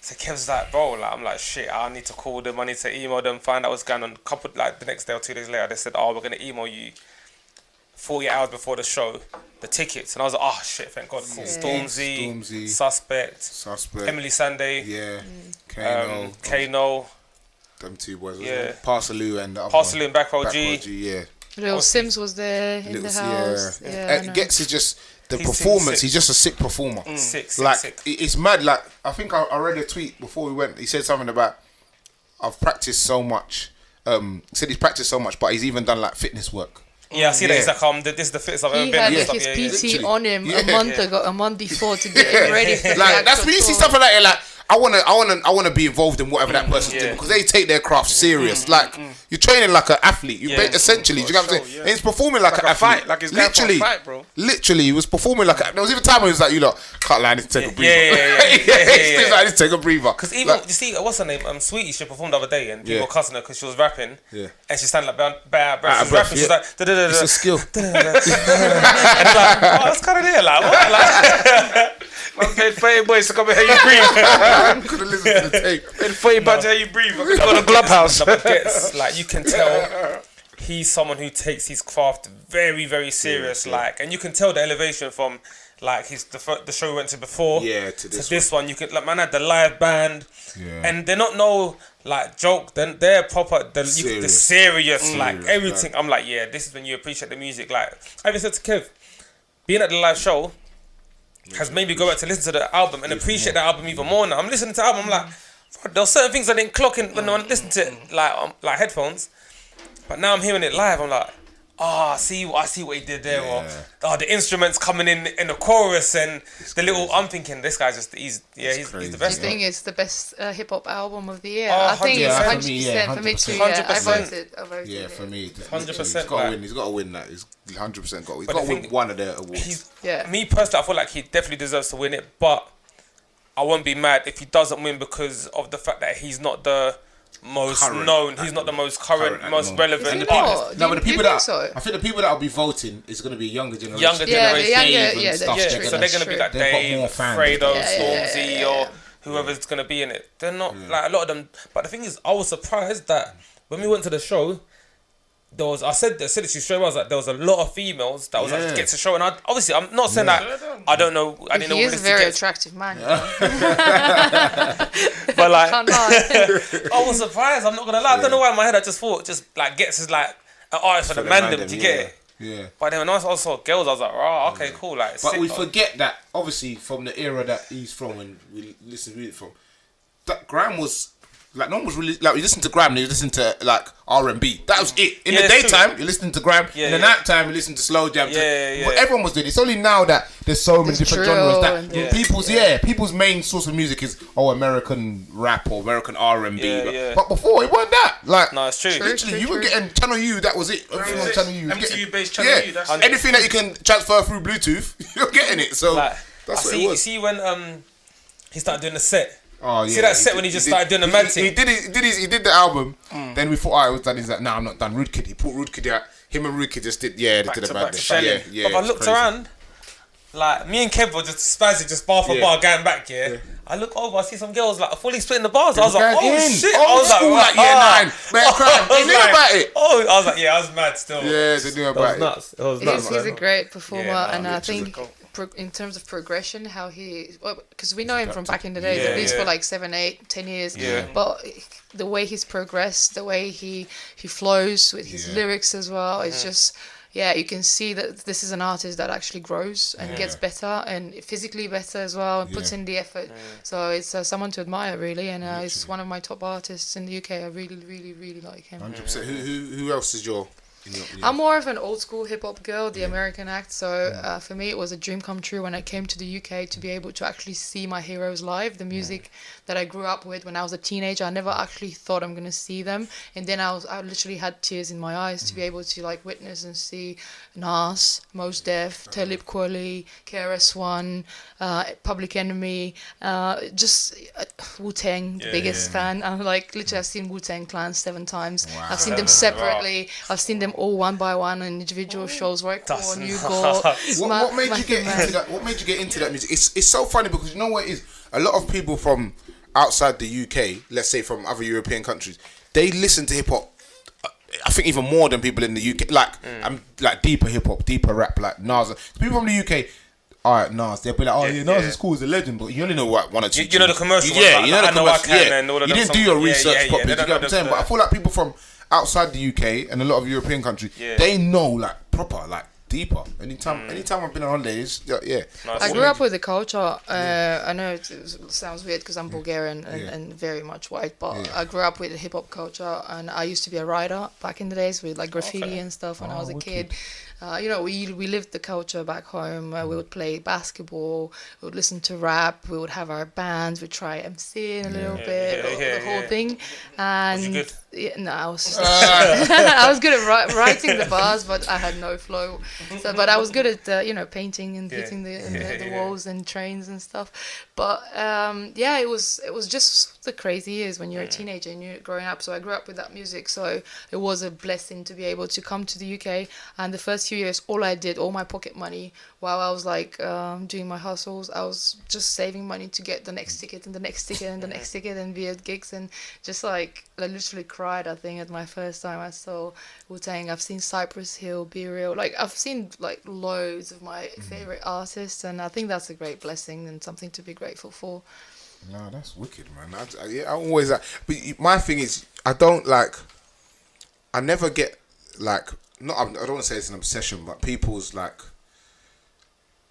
So Kev's like, bro, like, I'm like, shit, I need to call them, I need to email them, find out what's going on. The next day or 2 days later, they said, oh, we're gonna email you 48 hours before the show the tickets. And I was like, oh shit, thank God. Cool. Stormzy, Suspect, Emily Sande, Kano. Them two boys, yeah. Parsaloo and Back Row G. Yeah. Little Sims was there in the house. Yeah. Gets is just the performance. He's just a sick performer. Sick. It's mad. Like, I think I read a tweet before we went. He said something about, I've practiced so much. He said he's practiced so much, but he's even done like fitness work. Yeah, I see that. He's like, this is the fittest I've ever been. He had his PT on him a month before to get him ready for like, that's when you see stuff like that. Like, I wanna be involved in whatever that person's doing, because they take their craft serious. Like, you're training like an athlete. Essentially, do you know what I'm saying? And he's performing like an athlete. Fight, like he's going for a fight, bro. Literally, he was performing like. There was even a time when he was like, "You lot, can't lie, I need to take a breather." Yeah. I need to take a breather. Because even you see, what's her name? Sweetie, she performed the other day, and people were cussing her because she was rapping. Yeah. And she standing like bare breath. She was rapping. She's like, it's a skill. And it's like, oh, that's kind of there. Like, what? Like, I'm paid 30 boys to come and hear you breathe. Could have listened to the tape. Paid 30 bucks to hear you breathe. I could go to the clubhouse. No, but Gets, like, you can tell he's someone who takes his craft very, very serious. Like, and you can tell the elevation from like the show we went to before to this one. You can, like, man had the live band, and they're not no like joke. Then they're proper the serious like everything. Man. I'm like, yeah, this is when you appreciate the music. Like I even said to Kev, being at the live show has made me go back to listen to the album and appreciate the album even more now. I'm listening to the album, I'm like, there's certain things I didn't clock in when I listened to it like headphones, but now I'm hearing it live. I'm like, I see what he did there. Or the instruments coming in the chorus and the little. I'm thinking this guy's just he's the best. I think it's the best hip hop album of the year. Oh, I think it's 100% for me too. 100%. I voted. Yeah, for me, 100%. He's got to win that. He's 100% got. He's got to win one of their awards. Me personally, I feel like he definitely deserves to win it, but I won't be mad if he doesn't win because of the fact that he's not the most known. He's not the most current most relevant artist. No, but the people that I think the people that will be voting is going to be younger generation. Younger generation. So they're going to be like Dave, Fredo, Stormzy, or whoever's going to be in it. They're not like a lot of them. But the thing is, I was surprised that when we went to the show, there was I said it straight away. I was like, there was a lot of females that was like get to show, and obviously I'm not saying that I don't know. I didn't know. He is a very attractive man. But like, I was surprised. I'm not gonna lie. I don't know why in my head I just thought Gets is like an artist for the mandem to get it. Yeah. But then when I saw girls, I was like, oh, okay, cool. Like, but we forget that obviously from the era that he's from and we listen to it from, that Graham was. Like, no one was really... Like, you listen to Graham and you listen to, like, R&B. That was it. In the daytime, you listen to Graham. In the night time, you listen to slow jam. But everyone was doing it. It's only now that there's so many different genres that people's main source of music is, American rap or American R&B. But before, it wasn't that. Like, no, it's true. Literally, you were getting Channel U, that was it. Everything on Channel U. MTV-based Channel U, that's it. Anything that you can transfer through Bluetooth, you're getting it. So, like, that's what it was. You see when he started doing the set... Oh, yeah. See that set when he just started doing the mad thing? He did the album. Then we thought, it was done. He's like, nah, I'm not done. Rude Kid. He put Rude Kid out. Him and Rude Kid just did, they did a bad thing. Yeah. But I looked around, like, me and Kev were just spazzing, just bar for bar, going back, I look over, I see some girls, like, fully splitting the bars. I was like, oh, shit. I was like, yeah, 9. Man, crap. They knew about it. Oh, I was like, I was mad still. Yeah, they knew about it. It was nuts. He's a great performer, and I think... in terms of progression, how because we know him from back in the days, at least for like 7, 8, 10 years. But the way he's progressed, the way he flows with his lyrics as well, it's just you can see that this is an artist that actually grows and gets better and physically better as well, and puts in the effort. So it's someone to admire, really, and it's one of my top artists in the UK. I really, really, really like him. 100%. Who else is your... I'm more of an old school hip hop girl, the American act. So for me, it was a dream come true when I came to the UK to be able to actually see my heroes live. The music that I grew up with when I was a teenager, I never actually thought I'm gonna see them. And then I literally had tears in my eyes to be able to like witness and see Nas, Mos Def, Talib Kweli, KRS-One, Public Enemy, just WuTang, the biggest fan. I'm like literally I've seen WuTang Clan 7 times. Wow. I've seen them separately. I've seen them all one by one on individual shows, right? Or New Gore. What made you get into that? What made you get into that music? It's so funny because you know what it is. A lot of people from outside the UK, let's say from other European countries, they listen to hip hop. I think even more than people in the UK. Like deeper hip hop, deeper rap, like Nas. People from the UK. Alright, Nas. They'll be like, Nas is cool, he's a legend, but you only know what 1 or 2. You know the commercial. You know the commercial. And all of you didn't do your research properly. You get what I'm saying? But I feel like people from outside the UK and a lot of European countries, they know like proper, like deeper. Anytime I've been on holidays, I grew up with the culture. I know it sounds weird because I'm Bulgarian and very much white, but I grew up with the hip hop culture, and I used to be a writer back in the days with like graffiti and stuff when I was a kid. We lived the culture back home. We would play basketball, we would listen to rap, we would have our bands, we'd try MCing a little bit, the whole thing. And was you good? No, I was I was good at writing the bars, but I had no flow. So, but I was good at painting and hitting the walls and trains and stuff. But it was just the crazy years when you're a teenager and you're growing up. So I grew up with that music. So it was a blessing to be able to come to the UK. And the first few years, all my pocket money, while I was like doing my hustles, I was just saving money to get the next ticket and the next ticket and the next ticket and be at gigs, and just like I literally cried, I think, at my first time I saw WuTang. I've seen Cypress Hill, Be Real, like I've seen like loads of my favorite artists, and I think that's a great blessing and something to be grateful for. No, that's wicked, man. I always but my thing is I never get like, I don't want to say it's an obsession, but people's like,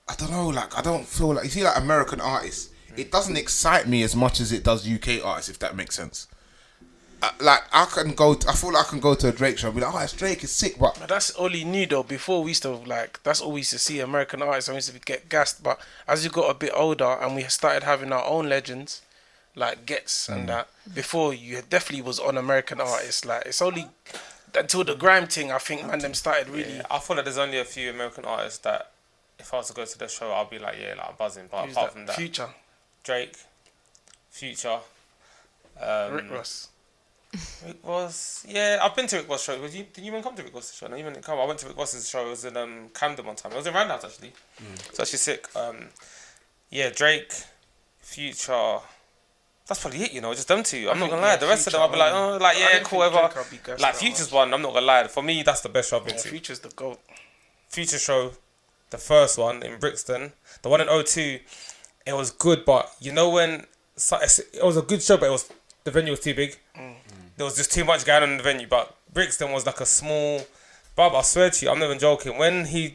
I don't know, like I don't feel like, you see, like American artists, it doesn't excite me as much as it does UK artists, if that makes sense. I feel like I can go to a Drake show and be like, it's Drake, it's sick, but that's all he knew though. Before we used to that's all we used to see American artists. I used to get gassed, but as you got a bit older and we started having our own legends like Gets and that, before you definitely was on American artists. Like it's only until the grime thing, I think, man, them started really. I feel like there's only a few American artists that if I was to go to the show, I'll be like, I'm buzzing. But apart from that, Future, Drake, Future, Rick Ross. Rick Ross, I've been to Rick Ross show. Did you even come to Rick Ross show? No, you didn't come. I went to Rick Ross's show. It was in Camden one time. It was in Roundhouse actually. It's actually sick. Drake, Future. That's probably it, just them two. I'm not gonna lie. The rest Future, of them, I'll be like, cool, whatever. Like Future's one, I'm not gonna lie. For me, that's the best show I've been to. Future's the GOAT. Future show, the first one in Brixton, the one in O2, it was good, but you know when it was a good show, but the venue was too big. There was just too much going on in the venue. But Brixton was like a small. Bob, I swear to you, I'm not even joking. When he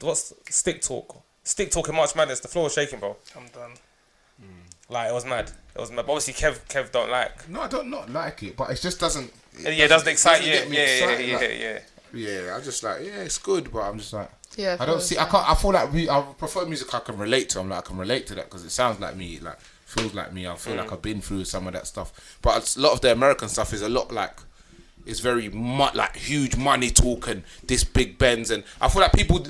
what's Stick Talk in March Madness, the floor was shaking, bro. I'm done. Like it was mad. But obviously Kev don't like. No, I don't not like it, but it just doesn't. It doesn't excite you. Yeah. I just like, it's good, but I'm just like, I don't see. I can't. I feel like I prefer music I can relate to. I'm like, I can relate to that because it sounds like me. Like feels like me. I feel like I've been through some of that stuff. But a lot of the American stuff is a lot like. It's very like huge money talk and this big Benz, and I feel like people.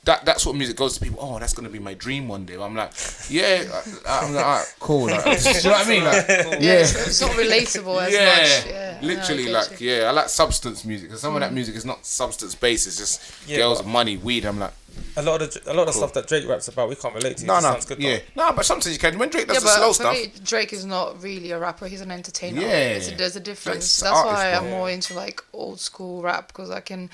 That sort of music goes to people. Oh, that's gonna be my dream one day. I'm like, I'm like, alright, cool. Like, do you know what I mean? Like, cool. It's not relatable as much. Yeah, literally, I like substance music. Because some of that music is not substance based. It's just girls, money, weed. I'm like, a lot of the stuff that Drake raps about, we can't relate to. Sounds good. But sometimes you can. When Drake does the slow stuff. Me, Drake is not really a rapper. He's an entertainer. Yeah, there's a difference. That's why I'm more into like old school rap, because I can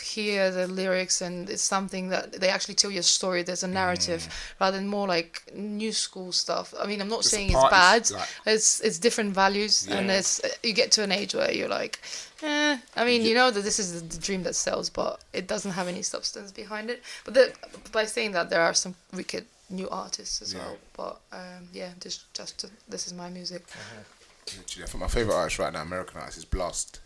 hear the lyrics and it's something that they actually tell you a story. There's a narrative rather than more like new school stuff. I mean, I'm not saying it's bad. It's different values, and you get to an age where you're like, I mean, you know that this is the dream that sells, but it doesn't have any substance behind it. But by saying that, there are some wicked new artists as well. But this is my music. Literally, I think my favourite artist right now, American artist, is Blast.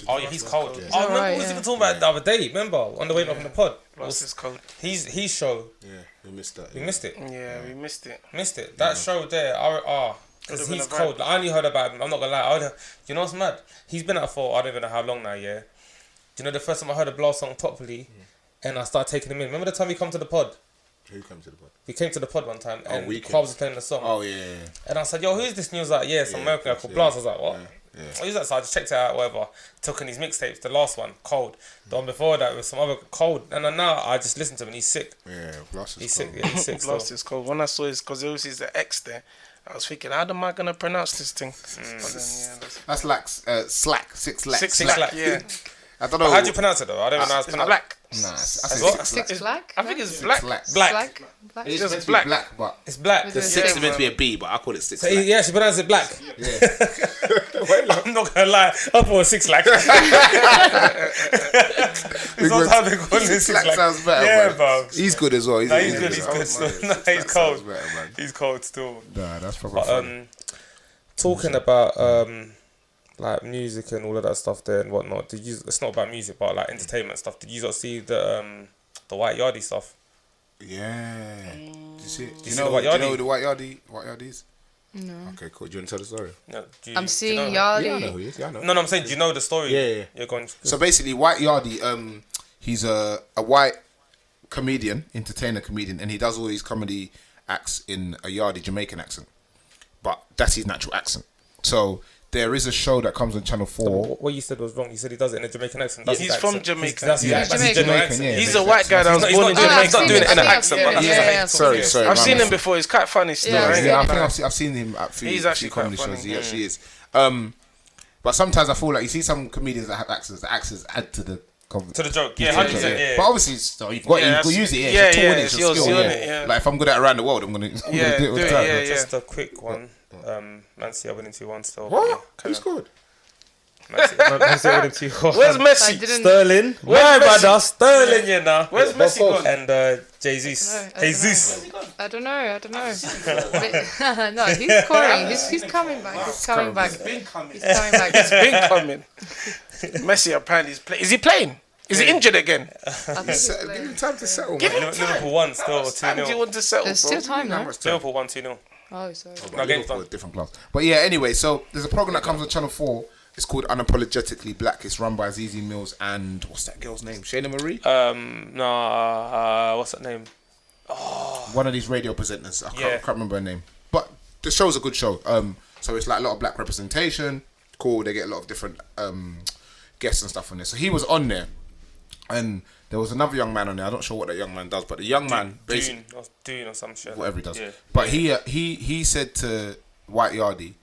Oh yeah, he's cold. Yeah. I remember we was even talking about it the other day. Remember on the way back from the pod. Blast is cold. His show. Yeah, we missed that. We missed it. Yeah, we missed it. Missed it. That show there. Because he's cold. Like, I only heard about him. I'm not gonna lie. You know what's mad? He's been out for I don't even know how long now. Yeah. Do you know the first time I heard a Blast song properly, and I started taking him in. Remember the time he come to the pod? Who came to the pod? We came to the pod one time, and Weekend. Quabs was playing the song. Oh yeah. And I said, "Yo, who's this?" And he was like, "Yeah, it's American guy called Blast." I was like, "What?" Yeah. Who's that? So I just checked it out. Whatever. Took in his mixtapes. The last one, Cold. The one before that was some other Cold. And then now I just listened to him, and he's sick. Yeah, Blast is He's cold. sick. Yeah, he's sick. Blast is cold. When I saw his, because obviously he's the X there, I was thinking, how am I gonna pronounce this thing? But then, That's like Slack. Six Slack. Six Slack. Yeah. I don't know. How do you pronounce it though? I don't even know how to It's pronounce black. Nah, I It's say what? Six Slack. Black? I think it's Six black. Black. Black. Black. It's just meant to black. be black, but It's black. the six Yeah, is meant to be a man. B, but I call it Six So Slack. yeah, she pronounced it black. Yeah. I'm not gonna lie. I thought it was Six Slack. Sometimes they call it Six Six Slack Slack. sounds better. Yeah, man. bro. He's good as well. He's good. He's good still. Nah, he's That cold. sounds better, man. He's cold still. Nah, that's probably But funny. talking about like music and all of that stuff there and whatnot. Did you? It's not about music, but like entertainment stuff. Did you not see the White Yardie stuff? Yeah. Did you see it? Do see you the know White do you Yardie? know who the White Yardie is? No. Okay, cool. Do you want to tell the story? No, I'm seeing do you know? Yardie. Yeah, I know who he is. Yeah, I know. No, I'm saying, do you know the story? Yeah. You're going. So basically, White Yardie, he's a white comedian, entertainer comedian, and he does all these comedy acts in a Yardie Jamaican accent. But that's his natural accent. So there is a show that comes on Channel 4. What you said was wrong. You said he does it in a Jamaican accent. That's He's his from accent. Jamaica. That's his Yeah, accent. he's His general Jamaican, accent. yeah. He's a white guy that was He's born in not doing it. Jamaica. He's not doing it in an accent, but that's Yeah, just yeah. like Sorry. I've my seen him mistake. before. He's quite funny still. Yeah, right? Yeah, I think I've seen him at He's few actually comedy quite shows. funny. He actually is. But sometimes I feel like you see some comedians that have accents. The accents add to the to the joke. Yeah, 100%. Yeah. But obviously, so you've got Yeah, to use it. Yeah, yeah, it's a tool, yeah, innit? it's a yours, skill, you're yeah. on it, yeah. Like if I'm good at around the world, I'm gonna do it all the time. yeah. Just a quick one. Man City are winning 2-1 still. What? Yeah, Who's good? Man City are winning 2-1. Where's I Messi? didn't. Sterling? Where's My Messi? brother, Sterling, you know. Where's Messi gone? And Jesus. I don't know. Jesus. I don't know. But- no, he's scoring. He's coming back. He's coming back. He's coming back. He's been coming. Messi apparently is playing. Is he playing? Is he injured again? I think he's Give him playing. time to settle, Give man. him Liverpool won still How do you 2-0. want to settle, There's bro? still time now. Liverpool won 2-0. Oh, sorry. No, game's done. Different class. But yeah, anyway, so there's a program that comes on Channel 4. It's called Unapologetically Black. It's run by Zizi Mills and what's that girl's name? Shayna Marie? What's that name? One of these radio presenters. I Yeah. can't remember her name. But the show's a good show. So it's like a lot of black representation. Cool. They get a lot of different guests and stuff on there. So he was on there, and there was another young man on there. I'm not sure what that young man does, but the young man basically Dune or some shit. whatever he does. Yeah. But he said to White Yardie,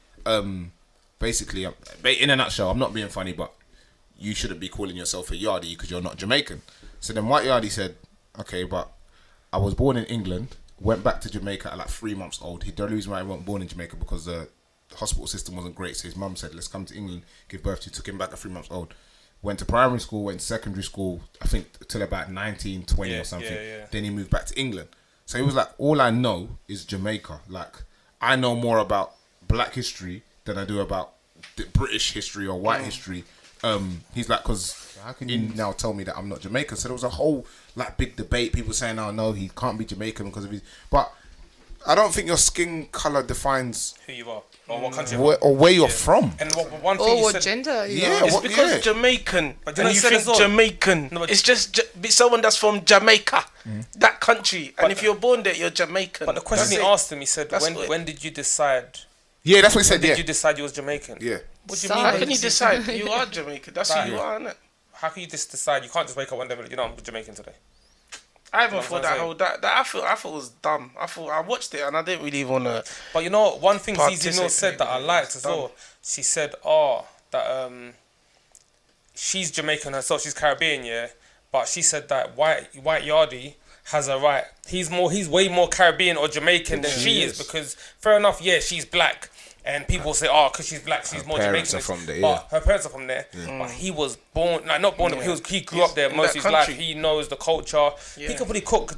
basically, in a nutshell, I'm not being funny, but you shouldn't be calling yourself a Yardie because you're not Jamaican. So then White Yardie said, okay, but I was born in England, went back to Jamaica at like 3 months old. The only reason why I wasn't born in Jamaica because the hospital system wasn't great. So his mum said, let's come to England, give birth to. Took him back at 3 months old. Went to primary school, went to secondary school, I think till about 19, 20 or something. Yeah. Then he moved back to England. So he was like, all I know is Jamaica. Like, I know more about black history than I do about the British history or white history. He's like, because how can you now tell me that I'm not Jamaican? So there was a whole like big debate. People saying, oh no, he can't be Jamaican because of his... But I don't think your skin colour defines Who you are or what country where you're from. And one thing Or you what said, gender? You Yeah, know. It's what- because yeah. Jamaican, But you know and you said think as well- Jamaican. No, but- It's just be someone that's from Jamaica, that country. And if you're born there, you're Jamaican. But the question That's he it. asked him, he said, That's what- when did you decide? Yeah, that's what he said. Did Yeah, you decide you was Jamaican? yeah. What do you Stop. mean? How when can you did decide? You are Jamaican. That's who you Right. are, innit? How can you just decide? You can't just wake up one day and be like, you know, I'm Jamaican today. I even That's thought what that I'm whole that I thought it was dumb. I watched it and I didn't really want to. But you know, one thing Zizi Mills said Participate that I in it. liked as well. She said, that she's Jamaican herself. She's Caribbean, yeah. But she said that White Yardie has a right. He's way more Caribbean or Jamaican than she is because fair enough, yeah, she's black. And people say, oh, because she's black, she's more Jamaican. From there, but her parents are from there. But he was born, like not born, he grew up there most of his life. He knows the culture. He can probably cook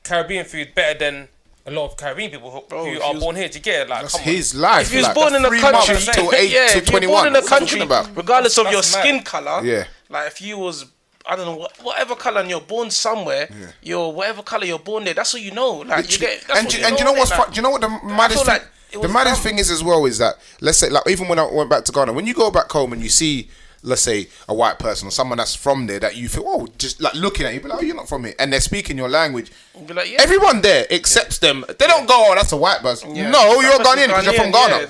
Caribbean food better than a lot of Caribbean people who are born here. Do you get it? Like, that's his life. If he was born in a country till 8 to 21, born in a country, regardless of your skin color, like if you was, I don't know, whatever color, and you're born somewhere, you're whatever color you're born there. That's what you know. Like you get. And do you know what's fun? Do you know what the maddest thing? The maddest thing is as well is that, let's say, like even when I went back to Ghana, when you go back home and you see, let's say, a white person or someone that's from there that you feel, oh, just like looking at you, be like, oh, you're not from here, and they're speaking your language. Be like, everyone there accepts them. They don't go, oh, that's a white person. No, you're Ghanaian because you're from Ghana.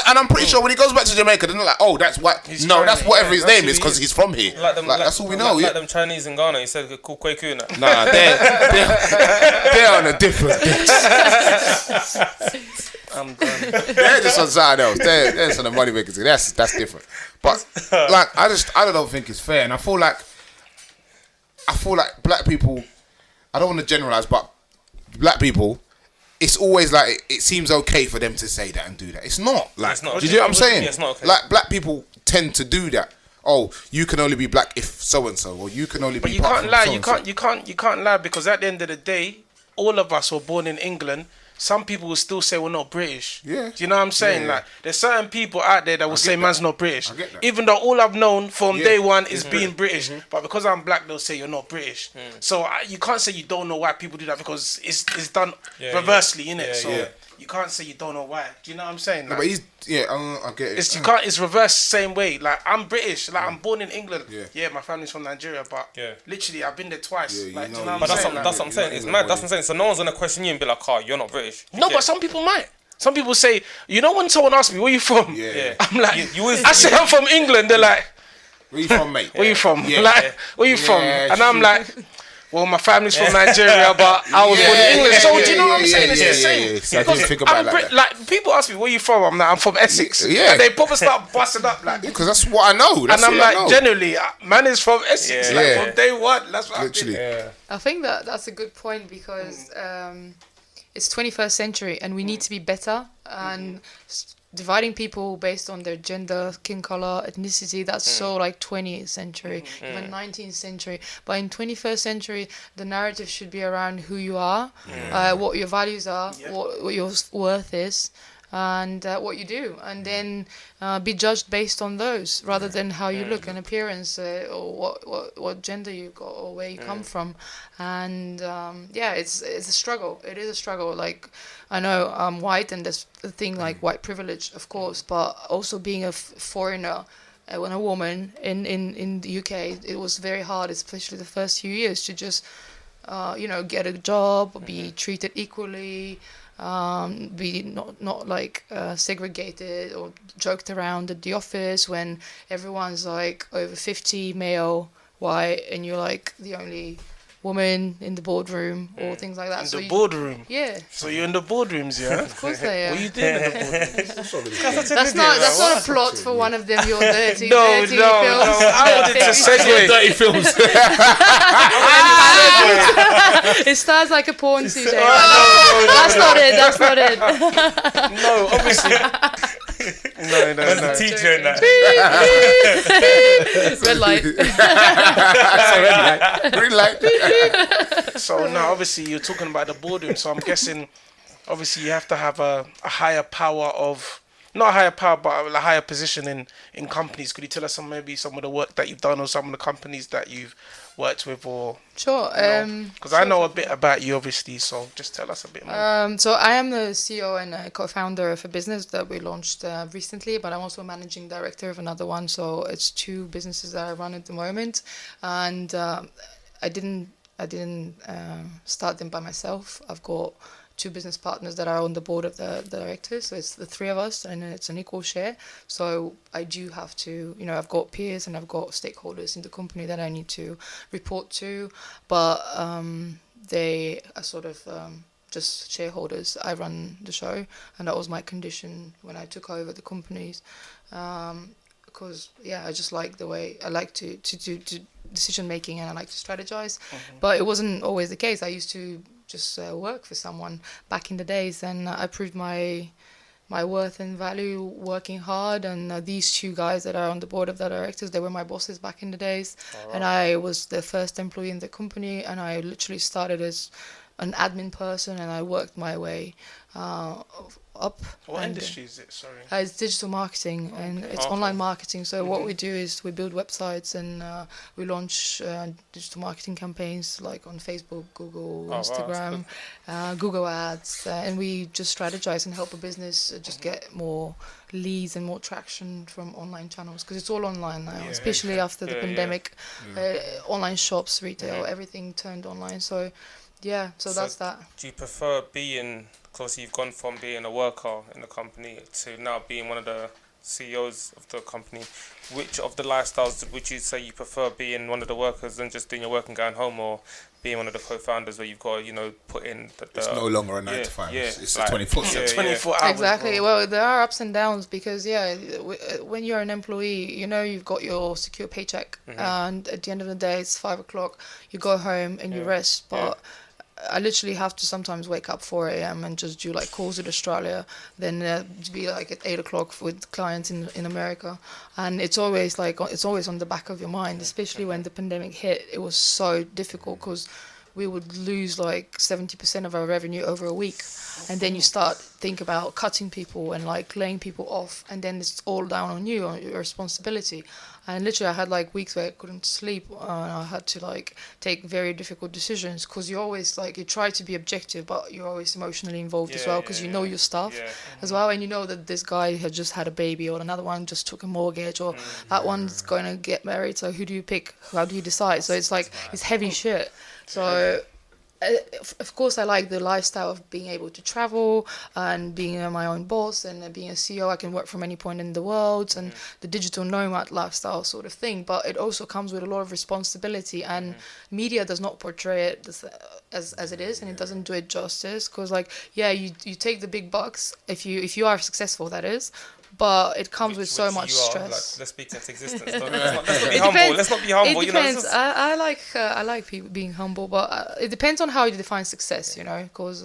And I'm pretty sure when he goes back to Jamaica, they're not like, oh, that's white. No, that's whatever his name is because he's from here. Like that's all we know. Like them Chinese in Ghana, you said Kukweku. Nah, they're on a different. I'm done. They're just on something else. They're on the money makers. That's different. But like, I don't think it's fair, and I feel like black people. I don't want to generalize, but black people, it's always like it seems okay for them to say that and do that. It's not. Like, it's not. Do you know what I'm saying? Yeah, it's not okay. Like black people tend to do that. Oh, you can only be black if so and so, or you can only be. But you can't lie. You can't lie because at the end of the day, all of us were born in England. Some people will still say we're not British. Yeah. Do you know what I'm saying? Yeah. Like, there's certain people out there that will say man's not British. I get that. Even though all I've known from day one is being British. But because I'm black, they'll say you're not British. So you can't say you don't know why people do that because it's done reversely, innit? So you can't say you don't know why. Do you know what I'm saying? Like, no, but he's, I get it. It's reversed same way. Like, I'm British. Like, I'm born in England. Yeah, my family's from Nigeria, but literally, I've been there twice. Like, do you know what I'm saying? That's what I'm saying. It's mad. That's what I'm saying. So no one's gonna question you and be like, "Oh, you're not British." No, but some people might. Some people say, you know, when someone asks me, "Where you from?" I'm like, I say I'm from England. They're like, "Where you from, mate?" Where you from? Like, where you from? And I'm like, well, my family's from Nigeria, but I was born in England. So do you know what I'm saying? It's the same. So I didn't think about it like people ask me, where you from? I'm like, I'm from Essex. And they probably start busting up like, because that's what I know. And I'm like, generally, man is from Essex. Like from day one. That's what literally. I think that's a good point because it's 21st century and we need to be better and dividing people based on their gender, skin color, ethnicity, that's so like 20th century, even 19th century. But in 21st century, the narrative should be around who you are, what your values are, what your worth is, and what you do, and then be judged based on those rather than how you look and appearance or what gender you got or where you come from. And it's a struggle. It is a struggle. Like, I know I'm white and there's a thing like white privilege, of course, but also being a foreigner when a woman in the UK, it was very hard, especially the first few years, to just get a job, be treated equally, be not like segregated or joked around at the office when everyone's like over 50, male, white, and you're like the only woman in the boardroom or things like that. In the boardroom? Yeah. So you're in the boardrooms, yeah? Of course I am. What are you doing in the boardrooms? That's not a plot for one of them, your dirty No, films. I wanted to segue. Dirty films. It starts like a porn CJ. No, that's not it. No, obviously. No. Where's the teacher in that? Red light. Green light. So now, obviously, you're talking about the boardroom. So I'm guessing, obviously, you have to have a higher power of, not a higher power, but a higher position in companies. Could you tell us maybe some of the work that you've done or some of the companies that you've worked with, or sure? Because I know a bit about you, obviously. So just tell us a bit more. So I am the CEO and co-founder of a business that we launched recently, but I'm also managing director of another one. So it's two businesses that I run at the moment, and I didn't start them by myself. I've got two business partners that are on the board of the directors, so it's the three of us, and it's an equal share. So I do have to, I've got peers and I've got stakeholders in the company that I need to report to, but they are sort of just shareholders. I run the show, and that was my condition when I took over the companies, because I just like the way I like to do decision making, and I like to strategize. But it wasn't always the case. I used to just work for someone back in the days, and I proved my my worth and value working hard. And these two guys that are on the board of the directors, they were my bosses back in the days. And I was the first employee in the company, and I literally started as an admin person, and I worked my way up. What industry is it? Sorry. It's digital marketing, and it's online marketing. So what we do is we build websites, and we launch digital marketing campaigns like on Facebook, Google, Instagram, Google Ads, and we just strategize and help a business just get more leads and more traction from online channels, because it's all online now, especially after the pandemic. Online shops, retail, everything turned online. So that's that. Do you prefer being, because you've gone from being a worker in the company to now being one of the CEOs of the company, which of the lifestyles would you say you prefer, being one of the workers and just doing your work and going home, or being one of the co-founders where you've got to, put in it's no longer a 9 to 5. It's like, 24/7. 24 hours. Exactly. Well, there are ups and downs, because when you're an employee, you've got your secure paycheck, and at the end of the day, it's 5 o'clock. You go home and you rest, but I literally have to sometimes wake up 4 a.m. and just do like calls with Australia, then be like at 8 o'clock with clients in America. And it's always on the back of your mind, especially when the pandemic hit. It was so difficult, because we would lose like 70% of our revenue over a week. And then you start think about cutting people and like laying people off, and then it's all down on you, on your responsibility. And literally I had like weeks where I couldn't sleep, and I had to like take very difficult decisions, because you always you try to be objective, but you're always emotionally involved as well, because you know your stuff as well, and you know that this guy had just had a baby, or another one just took a mortgage, or that one's going to get married, so who do you pick? How do you decide? So it's like, it's heavy shit. So of course I like the lifestyle of being able to travel and being my own boss, and being a CEO. I can work from any point in the world, and the digital nomad lifestyle sort of thing. But it also comes with a lot of responsibility, and media does not portray it as it is, and it doesn't do it justice, because you take the big bucks if you are successful, that is. But it comes with so much stress. Let's speak into existence. Let's not be humble. Let's not be humble. It depends. I like people being humble, but it depends on how you define success. Because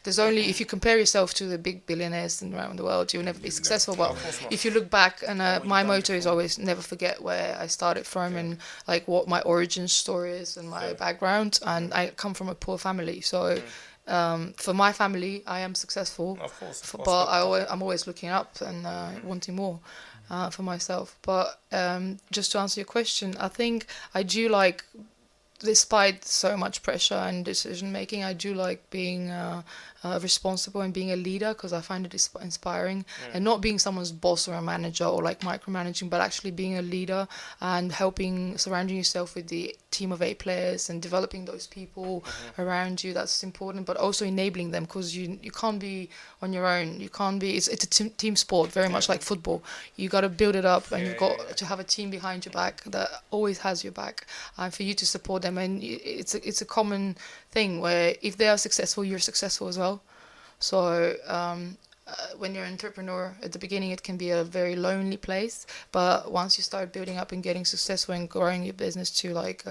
there's only, if you compare yourself to the big billionaires around the world, you'll never be successful. But if you look back, and my motto is always never forget where I started from, and like what my origin story is and my background. And I come from a poor family, so. For my family, I am successful, of course, but I'm always looking up and wanting more for myself. But just to answer your question, I think I do like, despite so much pressure and decision making, I do like being responsible and being a leader, because I find it inspiring, and not being someone's boss or a manager or like micromanaging, but actually being a leader and surrounding yourself with the team of 8 players and developing those people around you. That's important, but also enabling them, because you can't be on your own. You can't be. It's a team sport, very much like football. You got to build it up, and you've got to have a team behind your back that always has your back, and for you to support them. And it's a common thing where if they are successful, you're successful as well. So when you're an entrepreneur, at the beginning it can be a very lonely place, but once you start building up and getting successful and growing your business to like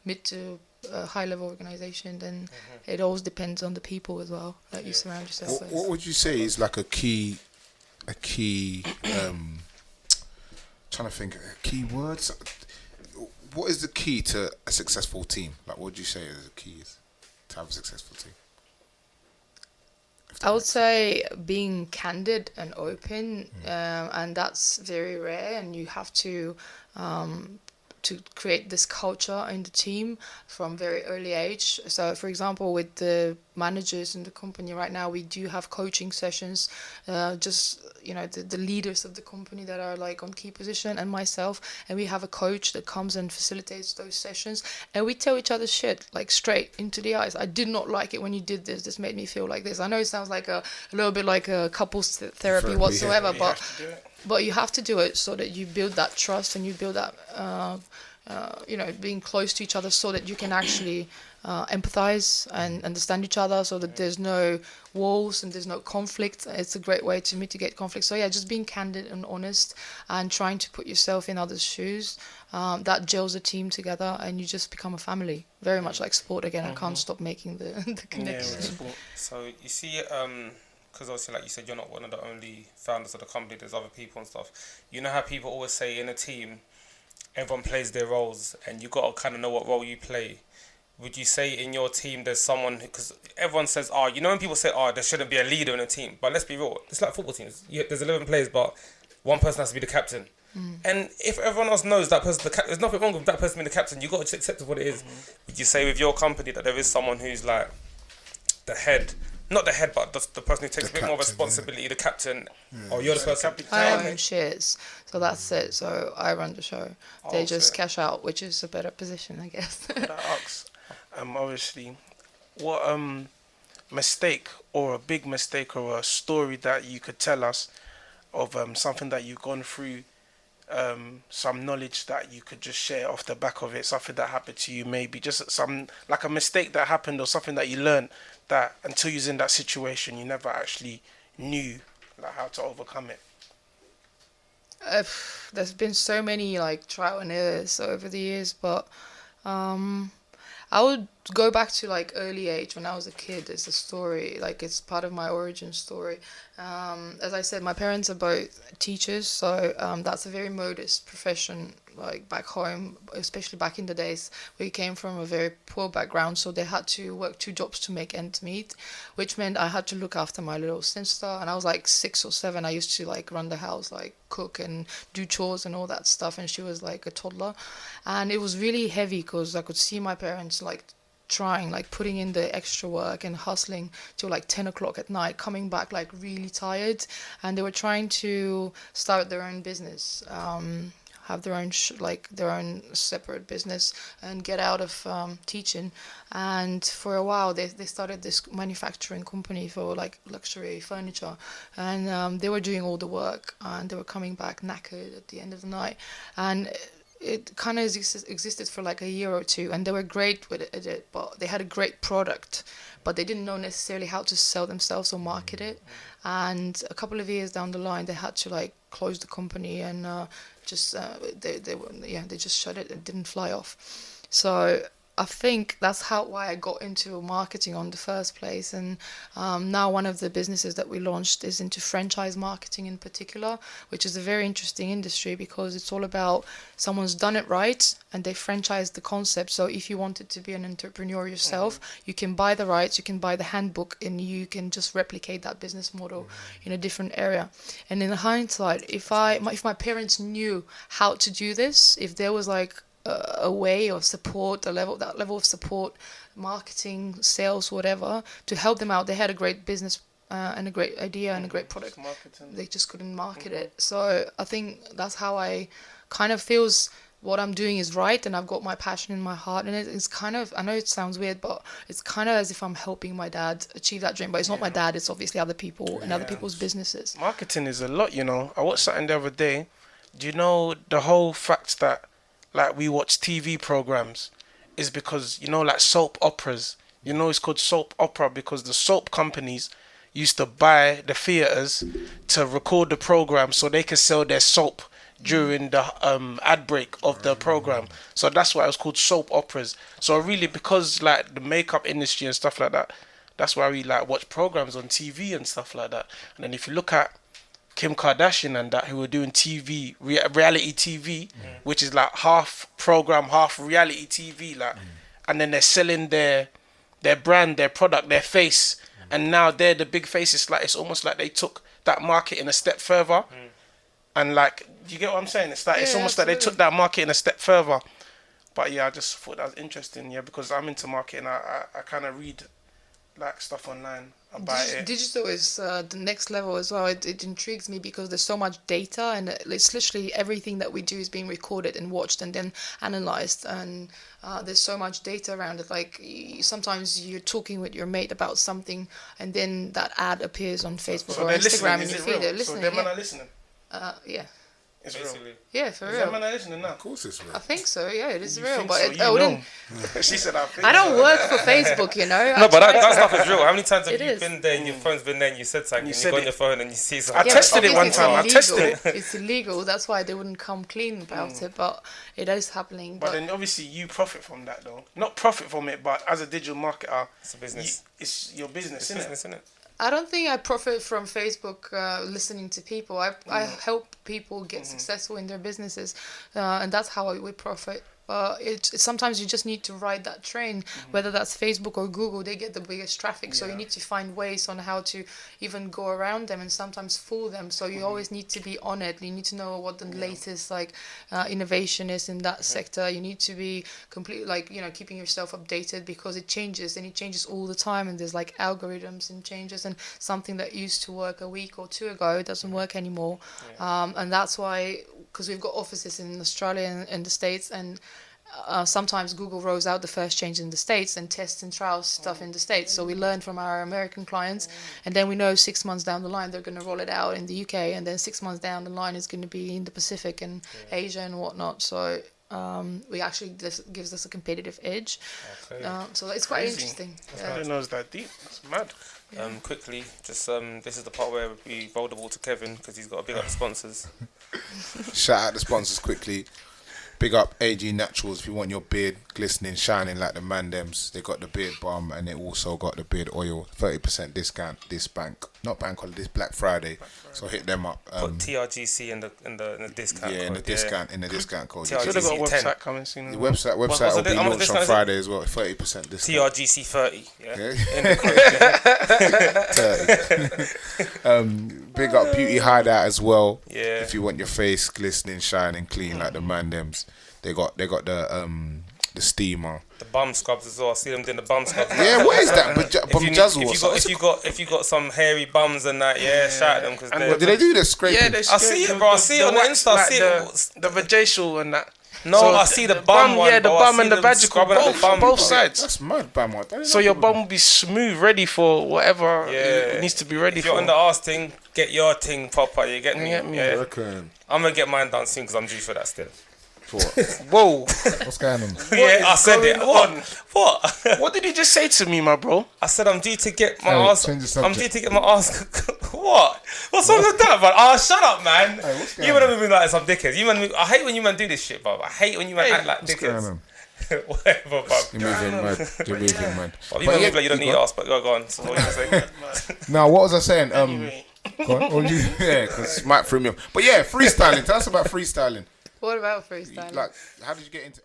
mid to high level organization, then it always depends on the people as well that you surround yourself with. What would you say is like a key trying to think key words? What is the key to a successful team? Like, what would you say is the key to have a successful team? I would say being candid and open, and that's very rare, and you have to create this culture in the team from very early age. So, for example, with the managers in the company right now, we do have coaching sessions, the leaders of the company that are like on key position, and myself, and we have a coach that comes and facilitates those sessions, and we tell each other shit like straight into the eyes. I did not like it when you did this made me feel like this. I know it sounds like a little bit like a couples therapy whatsoever, but you have to do it so that you build that trust, and you build that being close to each other, so that you can actually empathize and understand each other, so that there's no walls and there's no conflict. It's a great way to mitigate conflict. So just being candid and honest, and trying to put yourself in others' shoes, that gels a team together, and you just become a family. Very much like sport again. I can't stop making the connection. So you see, because obviously, like you said, you're not one of the only founders of the company. There's other people and stuff. You know how people always say in a team, everyone plays their roles, and you got to kind of know what role you play. Would you say in your team there's someone, because everyone says, you know when people say, there shouldn't be a leader in a team, but let's be real, it's like football teams. There's 11 players, but one person has to be the captain. And if everyone else knows that person, there's nothing wrong with that person being the captain. You got to just accept what it is. Would you say with your company that there is someone who's like the head, not the head, but the person who takes a bit more responsibility, the captain, or you're the person? I own shares, so that's it. So I run the show. They just cash out, which is a better position, I guess. Obviously, what mistake or a big mistake or a story that you could tell us of something that you've gone through, some knowledge that you could just share off the back of it, something that happened to you, maybe just some like a mistake that happened or something that you learned that until you was in that situation you never actually knew like how to overcome it. There's been so many like trial and errors over the years, but I would go back to like early age when I was a kid. It's a story, like it's part of my origin story. As I said, my parents are both teachers, so that's a very modest profession, like back home, especially back in the days. We came from a very poor background, so they had to work 2 jobs to make ends meet, which meant I had to look after my little sister. And I was like 6 or 7. I used to like run the house, like cook and do chores and all that stuff, and she was like a toddler. And it was really heavy because I could see my parents like trying, like putting in the extra work and hustling till like 10 o'clock at night, coming back like really tired. And they were trying to start their own business, have their own their own separate business and get out of teaching. And for a while they started this manufacturing company for like luxury furniture, and they were doing all the work, and they were coming back knackered at the end of the night. And it kind of existed for like a year or 2, and they were great with it, but they had a great product, but they didn't know necessarily how to sell themselves or market it. And a couple of years down the line, they had to like close the company, and they just shut it. It didn't fly off. So I think that's why I got into marketing on the first place. And now one of the businesses that we launched is into franchise marketing in particular, which is a very interesting industry because it's all about someone's done it right and they franchise the concept. So if you wanted to be an entrepreneur yourself, you can buy the rights, you can buy the handbook, and you can just replicate that business model in a different area. And in hindsight, if my parents knew how to do this, if there was like a way of support, that level of support, marketing, sales, whatever, to help them out. They had a great business and a great idea and a great product. They just couldn't market it. So I think that's how I kind of feels what I'm doing is right, and I've got my passion in my heart. And it's kind of, I know it sounds weird, but it's kind of as if I'm helping my dad achieve that dream. But it's not my dad, it's obviously other people and other people's businesses. Marketing is a lot, you know. I watched something the other day. Do you know the whole fact that like we watch TV programs is because, you know, like soap operas, you know, it's called soap opera because the soap companies used to buy the theaters to record the program so they could sell their soap during the ad break of the program. So that's why it was called soap operas. So really, because like the makeup industry and stuff like that, that's why we like watch programs on TV and stuff like that. And then if you look at Kim Kardashian and that, who were doing TV, reality TV, which is like half program, half reality TV, like, and then they're selling their brand, their product, their face, and now they're the big faces. Like it's almost like they took that marketing a step further, and like, do you get what I'm saying? It's like it's almost like they took that marketing a step further. But yeah, I just thought that was interesting, because I'm into marketing. I kind of read like stuff online about it. Digital is the next level as well. It intrigues me because there's so much data, and it's literally everything that we do is being recorded and watched and then analyzed, and there's so much data around it. Like sometimes you're talking with your mate about something, and then that ad appears on Facebook or Instagram, and you feel they're listening. So them are listening. Yeah. It's real. Yeah, for real. Is that man listening now? Of course it's real. I think so. Yeah, it is real. Think but so? it, She said I think I don't work for Facebook, you know. No, but that stuff is real. How many times have you is. been there and your phone's been there and you said something and you go on your phone and you see something? I tested it one time. I tested it. It's illegal. That's why they wouldn't come clean about it. But it is happening. But then obviously you profit from that though. Not profit from it, but as a digital marketer, It's a business. It's your business, It's isn't business, it? isn't it? I don't think I profit from Facebook listening to people. I help people get successful in their businesses, and that's how we profit. Sometimes you just need to ride that train, whether that's Facebook or Google. They get the biggest traffic, so you need to find ways on how to even go around them and sometimes fool them. So you always need to be on it. You need to know what the latest innovation is in that sector. You need to be completely keeping yourself updated, because it changes, and it changes all the time, and there's like algorithms and changes, and something that used to work a week or two ago doesn't work anymore. And that's why, because we've got offices in Australia and the States, and sometimes Google rolls out the first change in the States and tests and trials stuff in the States. So we learn from our American clients, and then we know 6 months down the line they're going to roll it out in the UK, and then 6 months down the line it's going to be in the Pacific and Asia and whatnot. So we actually, this gives us a competitive edge. So it's quite interesting. I didn't know it was that deep. It's mad. Quickly, just this is the part where we roll the ball to Kevin, because he's got to big up the sponsors. Shout out the sponsors quickly. Big up AG Naturals if you want your beard glistening, shining like the Mandems. They got the beard balm, and they also got the beard oil. 30% discount this this Black Friday. So hit them up. Put TRGC in the discount code. In the discount code. TRGC So they got a 10. website coming soon. The website will be launched on Friday as well. 30% discount. TRGC 30. Yeah. In the code. Big up Beauty Hideout as well. Yeah. If you want your face glistening, shining, clean like the Mandems. They got the steamer. The bum scrubs as well. I see them doing the bum scrubs. Yeah, what is that? If you got some hairy bums and that, shout at them, because do they do the scraping? Yeah, they I see it, bro. I see it on the Insta. I see it. The vajacial and that. No, So I see the bum one. Yeah, the bum and the vagical, both sides. That's mad, bam. So your bum will be smooth, ready for whatever it needs to be ready if for. you're on the arse thing, get your thing proper. You get me? Yeah. I'm I'm gonna get mine done soon, because I'm due for that still. Whoa. What's going on? I said it. What? What did you just say to me, my bro? I said I'm due to get my Hey, ass. change the I'm subject. due to get my ass. What? What's wrong with that, man? Oh, shut up, man. Hey, what's going You man on? have been like some dickheads. You man, I hate when you man do this shit, bro. I hate when you man act like What's going dickheads. on? Whatever, bro. You're moving mad. You're moving mad. You man move like you don't need ass, but go on. So what you saying? Now, what was I saying? Anyway. Go on. Because Mike threw me off. But yeah, freestyling. Tell us about freestyling. What about freestyle? Like, how did you get into?